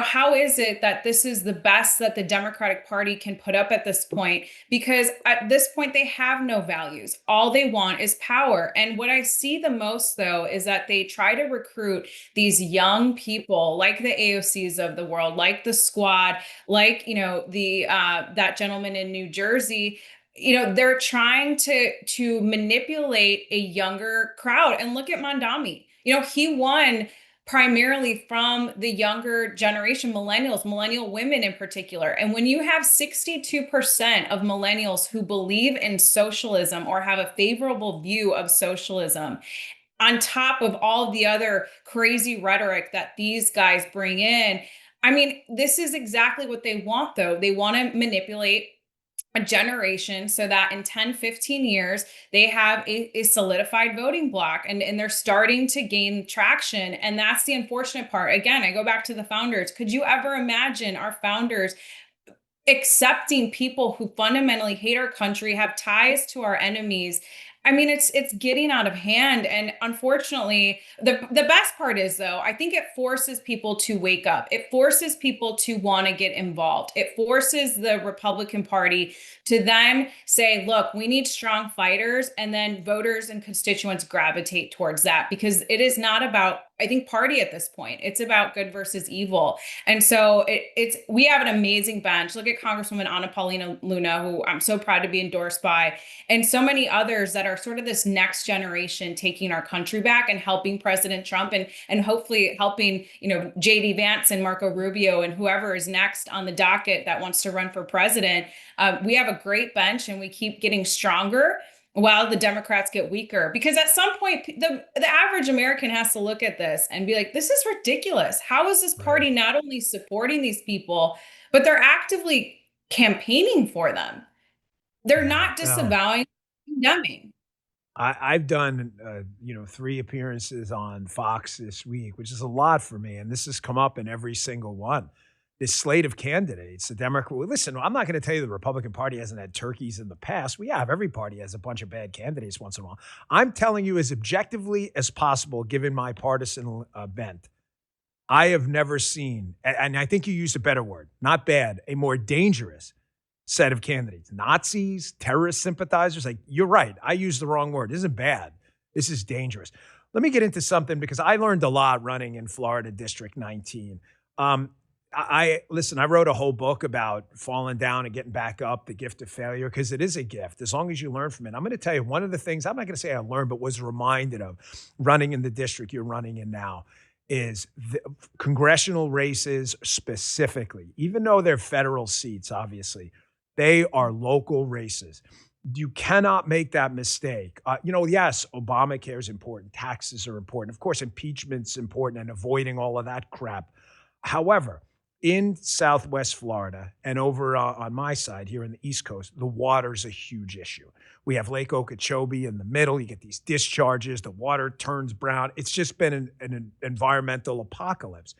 How is it that this is the best that the Democratic Party can put up at this point? Because at this point, they have no values. All they want is power. And what I see the most, though, is that they try to recruit these young people like the AOCs of the world, like the Squad, like, that gentleman in New Jersey. They're trying to manipulate a younger crowd. And look at Mondami. He won primarily from the younger generation, millennial women in particular. And when you have 62% of millennials who believe in socialism or have a favorable view of socialism, on top of all the other crazy rhetoric that these guys bring in, this is exactly what they want, though. They want to manipulate a generation so that in 10, 15 years, they have a solidified voting bloc and they're starting to gain traction. And that's the unfortunate part. Again, I go back to the founders. Could you ever imagine our founders accepting people who fundamentally hate our country, have ties to our enemies? It's getting out of hand. And unfortunately, the best part is, though, I think it forces people to wake up. It forces people to want to get involved. It forces the Republican Party to then say, look, we need strong fighters. And then voters and constituents gravitate towards that, because it is not about, I think, party at this point. It's about good versus evil. And so we have an amazing bench. Look at Congresswoman Anna Paulina Luna, who I'm so proud to be endorsed by, and so many others that are sort of this next generation taking our country back and helping President Trump and hopefully helping, JD Vance and Marco Rubio and whoever is next on the docket that wants to run for president. We have a great bench and we keep getting stronger while the Democrats get weaker, because at some point the average American has to look at this and be like, this is ridiculous. How is this party not only supporting these people, but they're actively campaigning for them? They're not disavowing, condemning. I've done, 3 appearances on Fox this week, which is a lot for me. And this has come up in every single one. This slate of candidates, the Democrat. Listen, I'm not going to tell you the Republican Party hasn't had turkeys in the past. We have. Every party has a bunch of bad candidates once in a while. I'm telling you as objectively as possible, given my partisan bent, I have never seen, and I think you used a better word, not bad, a more dangerous set of candidates. Nazis, terrorist sympathizers. Like, you're right. I used the wrong word. This isn't bad. This is dangerous. Let me get into something, because I learned a lot running in Florida District 19. I wrote a whole book about falling down and getting back up, the gift of failure, because it is a gift as long as you learn from it. I'm going to tell you one of the things, I'm not going to say I learned, but was reminded of running in the district you're running in now, is the congressional races specifically, even though they're federal seats, obviously, they are local races. You cannot make that mistake. Yes, Obamacare is important. Taxes are important. Of course, impeachment's important and avoiding all of that crap. However, in Southwest Florida and over on my side here in the East Coast, the water's a huge issue. We have Lake Okeechobee in the middle. You get these discharges. The water turns brown. It's just been an environmental apocalypse.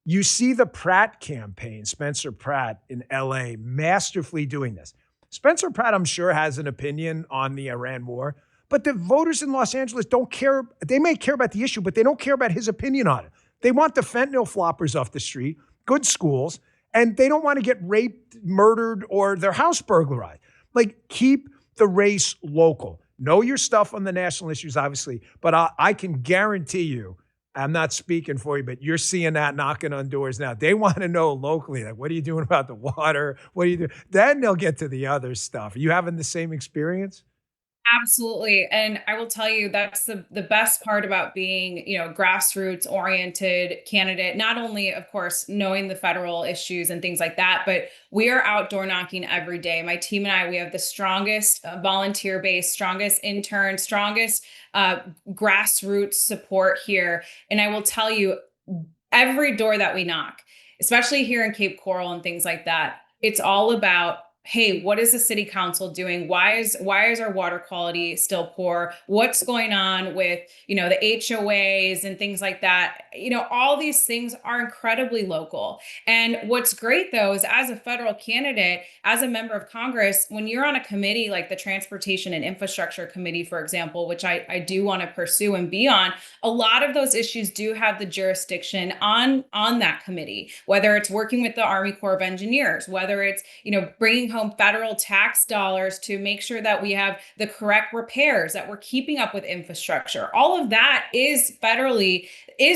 You see the Pratt campaign, Spencer Pratt in LA, masterfully doing this. Spencer Pratt, I'm sure, has an opinion on the Iran war, but the voters in Los Angeles don't care. They may care about the issue, but they don't care about his opinion on it. They want the fentanyl floppers off the street, good schools, and they don't want to get raped, murdered, or their house burglarized. Like, keep the race local. Know your stuff on the national issues, obviously, but I can guarantee you, I'm not speaking for you, but you're seeing that knocking on doors now. They want to know locally, like, what are you doing about the water? What are you doing? Then they'll get to the other stuff. Are you having the same experience? Absolutely. And I will tell you, that's the best part about being, grassroots oriented candidate. Not only, of course, knowing the federal issues and things like that, but we are outdoor knocking every day. My team and I, we have the strongest volunteer base, strongest interns, strongest grassroots support here. And I will tell you, every door that we knock, especially here in Cape Coral and things like that, it's all about hey, what is the city council doing? Why is our water quality still poor? What's going on with, the HOAs and things like that? All these things are incredibly local. And what's great though, is as a federal candidate, as a member of Congress, when you're on a committee like the Transportation and Infrastructure Committee, for example, which I do want to pursue and be on, a lot of those issues do have the jurisdiction on that committee, whether it's working with the Army Corps of Engineers, whether it's, bringing home federal tax dollars to make sure that we have the correct repairs, that we're keeping up with infrastructure. All of that is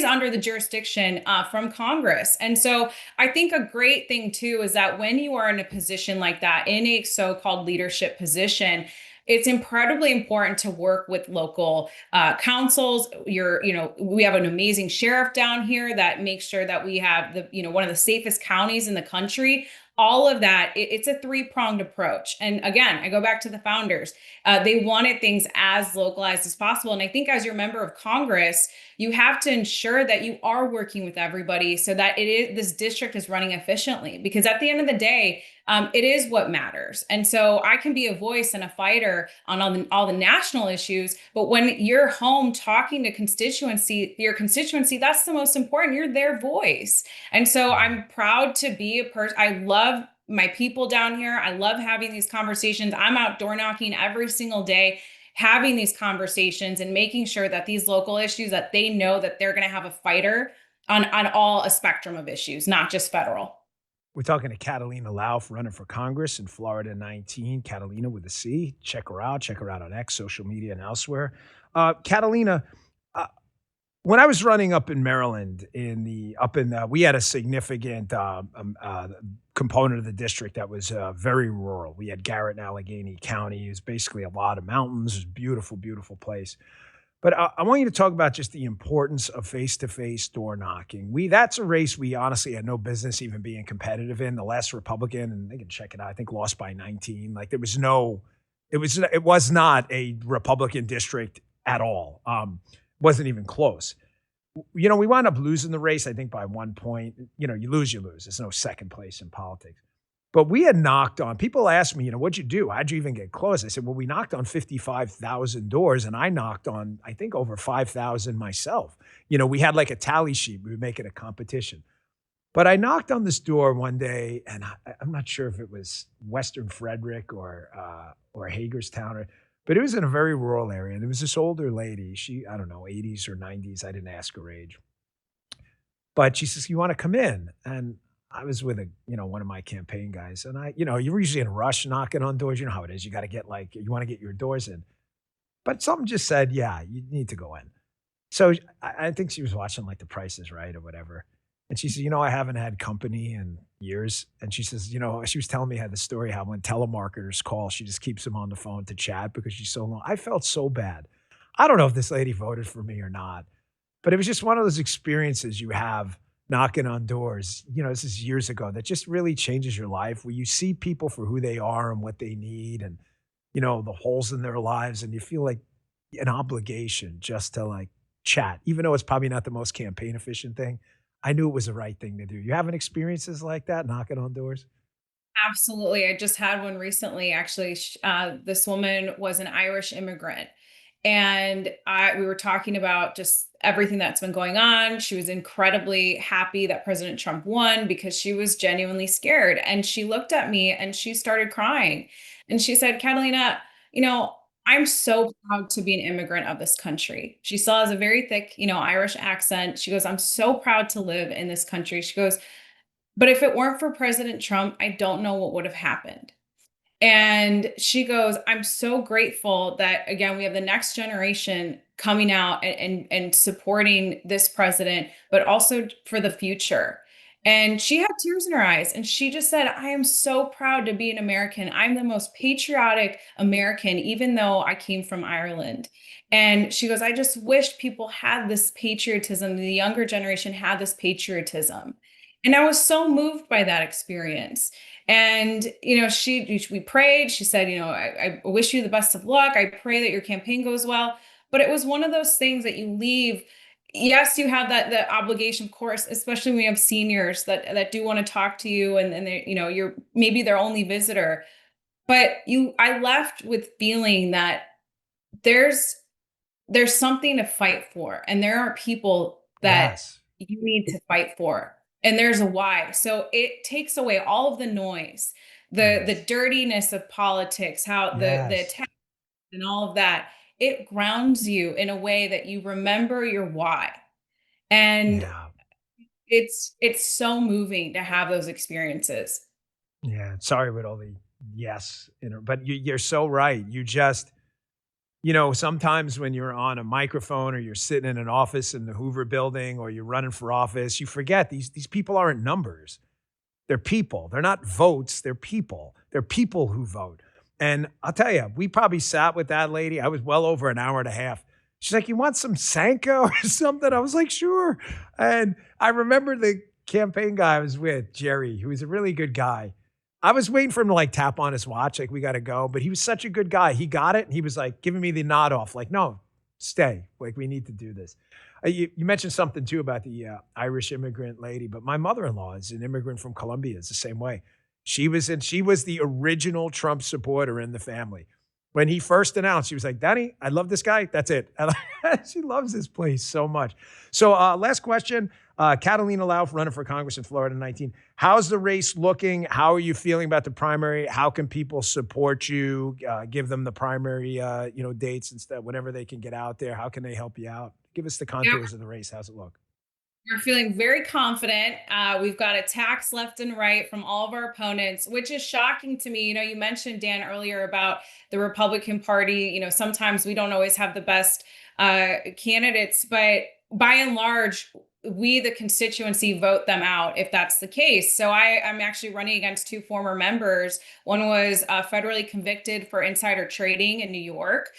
under the jurisdiction from Congress. And so I think a great thing too is that when you are in a position like that, in a so-called leadership position, it's incredibly important to work with local councils. We have an amazing sheriff down here that makes sure that we have one of the safest counties in the country. All of that, it's a three-pronged approach. And again, I go back to the founders. They wanted things as localized as possible. And I think as your member of Congress, you have to ensure that you are working with everybody so that this district is running efficiently. Because at the end of the day, it is what matters. And so I can be a voice and a fighter on all the national issues, but when you're home talking to your constituency, that's the most important. You're their voice. And so I'm proud to be a person. I love my people down here. I love having these conversations. I'm out door knocking every single day, having these conversations and making sure that these local issues, that they know that they're going to have a fighter on a spectrum of issues, not just federal. We're talking to Catalina Lauf, running for Congress in Florida 19. Catalina with a C. Check her out. Check her out on X, social media, and elsewhere. Catalina, when I was running up in Maryland, we had a significant component of the district that was very rural. We had Garrett and Allegheny County. It was basically a lot of mountains. It was a beautiful, beautiful place. But I want you to talk about just the importance of face-to-face door knocking. That's a race we honestly had no business even being competitive in. The last Republican, and they can check it out, I think lost by 19. Like it was not a Republican district at all. Wasn't even close. We wound up losing the race, I think, by 1 point. You lose. There's no second place in politics. But we had knocked on, people asked me, what'd you do? How'd you even get close? I said, well, we knocked on 55,000 doors, and I knocked on, I think, over 5,000 myself. We had like a tally sheet. We would make it a competition. But I knocked on this door one day, and I'm not sure if it was Western Frederick or Hagerstown, but it was in a very rural area. And there was this older lady, I don't know, 80s or 90s. I didn't ask her age. But she says, you want to come in? And I was with one of my campaign guys, and you're usually in a rush knocking on doors. You know how it is. You got to you want to get your doors in. But something just said, yeah, you need to go in. So I think she was watching like The Price is Right or whatever. And she said, I haven't had company in years. And she says, she was telling me how the story, how when telemarketers call, she just keeps them on the phone to chat because she's so long. I felt so bad. I don't know if this lady voted for me or not, but it was just one of those experiences you have knocking on doors, this is years ago, that just really changes your life, where you see people for who they are and what they need and, the holes in their lives. And you feel like an obligation just to like chat, even though it's probably not the most campaign efficient thing. I knew it was the right thing to do. You having experiences like that, knocking on doors? Absolutely. I just had one recently, actually. This woman was an Irish immigrant. And we were talking about just everything that's been going on. She was incredibly happy that President Trump won because she was genuinely scared. And she looked at me and she started crying. And she said, Catalina, I'm so proud to be an immigrant of this country. She still has a very thick, Irish accent. She goes, I'm so proud to live in this country. She goes, but if it weren't for President Trump, I don't know what would have happened. And she goes, I'm so grateful that, again, we have the next generation coming out and supporting this president, but also for the future. And she had tears in her eyes. And she just said, I am so proud to be an American. I'm the most patriotic American, even though I came from Ireland. And she goes, I just wish people had this patriotism. The younger generation had this patriotism. And I was so moved by that experience. And, we prayed. She said, I wish you the best of luck. I pray that your campaign goes well. But it was one of those things that you leave, yes, you have the obligation, of course, especially when you have seniors that do want to talk to you, and they, you're maybe their only visitor. But I left with feeling that there's something to fight for, and there are people that you need to fight for, and there's a why. So it takes away all of the noise, the dirtiness of politics, how the attack and all of that. It grounds you in a way that you remember your why. And it's so moving to have those experiences. Yeah. Sorry with all the yes, but you're so right. You just, sometimes when you're on a microphone or you're sitting in an office in the Hoover building or you're running for office, you forget these people aren't numbers. They're people. They're not votes. They're people. They're people who vote. And I'll tell you, we probably sat with that lady. I was well over an hour and a half. She's like, you want some Sanka or something? I was like, sure. And I remember the campaign guy I was with, Jerry, who was a really good guy. I was waiting for him to tap on his watch, like we got to go. But he was such a good guy. He got it. And he was like giving me the nod off, like, no, stay. Like, we need to do this. You mentioned something too about the Irish immigrant lady, but my mother-in-law is an immigrant from Colombia. It's the same way. She was the original Trump supporter in the family. When he first announced, she was like, Danny, I love this guy. That's it. She loves this place so much. So last question, Catalina Lauf running for Congress in Florida 19. How's the race looking? How are you feeling about the primary? How can people support you? Give them the primary dates and stuff, whenever they can get out there. How can they help you out? Give us the contours of the race. How's it look? We're feeling very confident. We've got attacks left and right from all of our opponents, which is shocking to me. You mentioned, Dan, earlier about the Republican Party. Sometimes we don't always have the best candidates, but by and large, we, the constituency, vote them out if that's the case. So I'm actually running against two former members. One was federally convicted for insider trading in New York.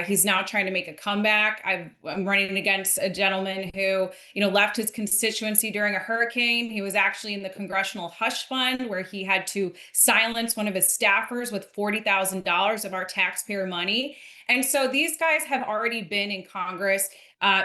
He's now trying to make a comeback. I'm running against a gentleman who, left his constituency during a hurricane. He was actually in the congressional hush fund where he had to silence one of his staffers with $40,000 of our taxpayer money. And so these guys have already been in Congress.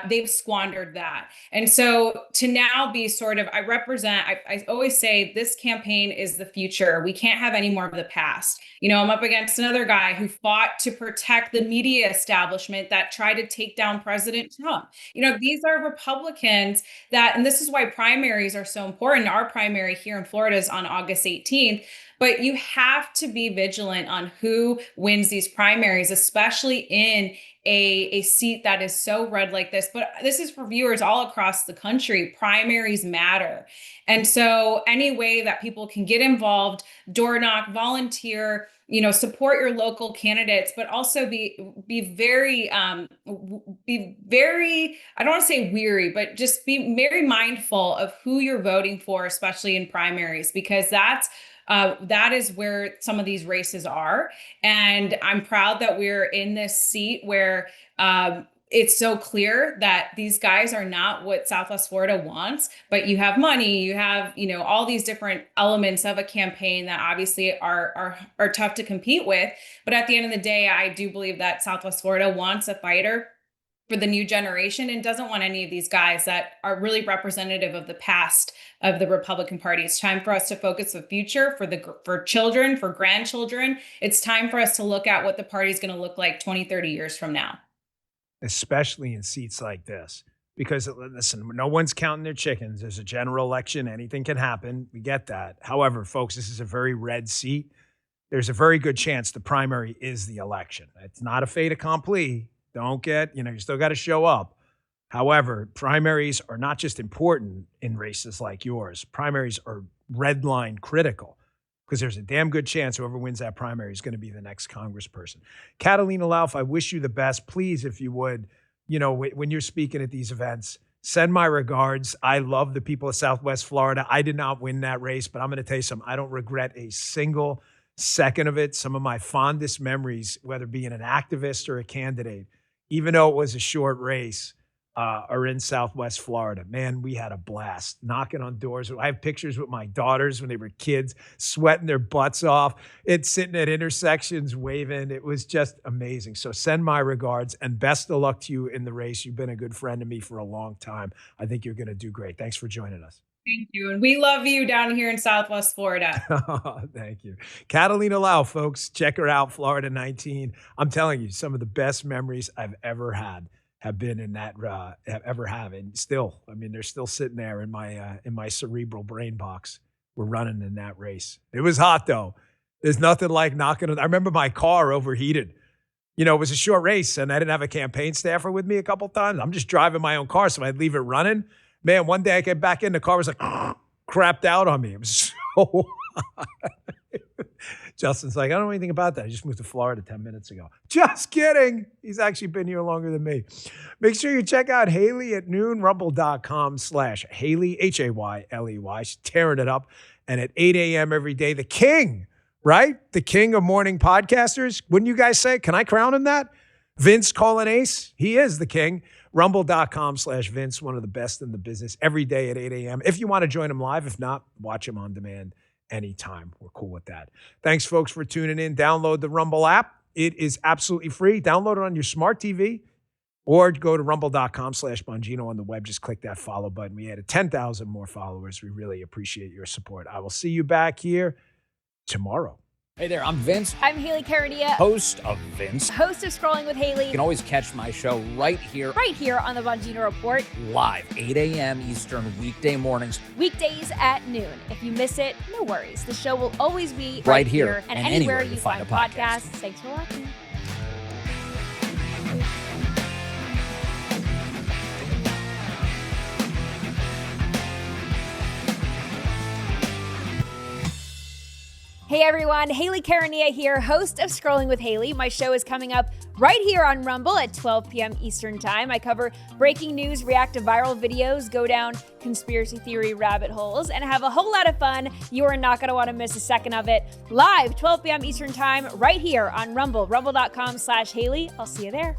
They've squandered that. And so to now be I always say this campaign is the future. We can't have any more of the past. I'm up against another guy who fought to protect the media establishment that tried to take down President Trump. These are Republicans and this is why primaries are so important. Our primary here in Florida is on August 18th. But you have to be vigilant on who wins these primaries, especially in a seat that is so red like this. But this is for viewers all across the country. Primaries matter. And so any way that people can get involved, door knock, volunteer, support your local candidates, but also be very, I don't want to say weary, but just be very mindful of who you're voting for, especially in primaries, because that is where some of these races are. And I'm proud that we're in this seat where it's so clear that these guys are not what Southwest Florida wants, but you have money, you have, all these different elements of a campaign that obviously are tough to compete with. But at the end of the day, I do believe that Southwest Florida wants a fighter for the new generation and doesn't want any of these guys that are really representative of the past of the Republican Party. It's time for us to focus the future for children, for grandchildren. It's time for us to look at what the party is going to look like 20, 30 years from now. Especially in seats like this, because listen, no one's counting their chickens. There's a general election. Anything can happen. We get that. However, folks, this is a very red seat. There's a very good chance the primary is the election. It's not a fait accompli. Don't get, you still got to show up. However, primaries are not just important in races like yours. Primaries are red line critical because there's a damn good chance whoever wins that primary is going to be the next congressperson. Catalina Lauf, I wish you the best. Please, if you would, when you're speaking at these events, send my regards. I love the people of Southwest Florida. I did not win that race, but I'm going to tell you something. I don't regret a single second of it. Some of my fondest memories, whether being an activist or a candidate, even though it was a short race, are in Southwest Florida. Man, we had a blast knocking on doors. I have pictures with my daughters when they were kids, sweating their butts off. It's sitting at intersections, waving. It was just amazing. So send my regards and best of luck to you in the race. You've been a good friend to me for a long time. I think you're going to do great. Thanks for joining us. Thank you. And we love you down here in Southwest Florida. Thank you. Catalina Lau, folks. Check her out, Florida 19. I'm telling you, some of the best memories I've ever had have been in that, and still, I mean, they're still sitting there in my cerebral brain box. We're running in that race. It was hot though. There's nothing like knocking on. I remember my car overheated. You know, it was a short race and I didn't have a campaign staffer with me a couple times. I'm just driving my own car, so I'd leave it running. Man, one day I came back in, the car was like crapped out on me. It was so hot. Justin's like, I don't know anything about that. I just moved to Florida 10 minutes ago. Just kidding. He's actually been here longer than me. Make sure you check out Haley at noon, rumble.com/Haley, Hayley. She's tearing it up. And at 8 a.m. every day, the king, right? The king of morning podcasters. Wouldn't you guys say? Can I crown him that? Vince Colin-Ace. He is the king. Rumble.com/Vince, one of the best in the business, every day at 8 a.m. If you want to join him live, if not, watch him on demand anytime. We're cool with that. Thanks, folks, for tuning in. Download the Rumble app. It is absolutely free. Download it on your smart TV or go to rumble.com/Bongino on the web. Just click that follow button. We added 10,000 more followers. We really appreciate your support. I will see you back here tomorrow. Hey there, I'm Vince. I'm Haley Carania, Host of Vince. Host of Scrolling with Haley. You can always catch my show right here on the Bongino Report. Live, 8 a.m. Eastern, weekday mornings. Weekdays at noon. If you miss it, no worries. The show will always be right here and anywhere you find podcasts. Thanks for watching. Hey everyone, Haley Carania here, host of Scrolling with Haley. My show is coming up right here on Rumble at 12 p.m. Eastern Time. I cover breaking news, react to viral videos, go down conspiracy theory rabbit holes, and have a whole lot of fun. You are not going to want to miss a second of it. Live, 12 p.m. Eastern Time, right here on Rumble, rumble.com/Haley. I'll see you there.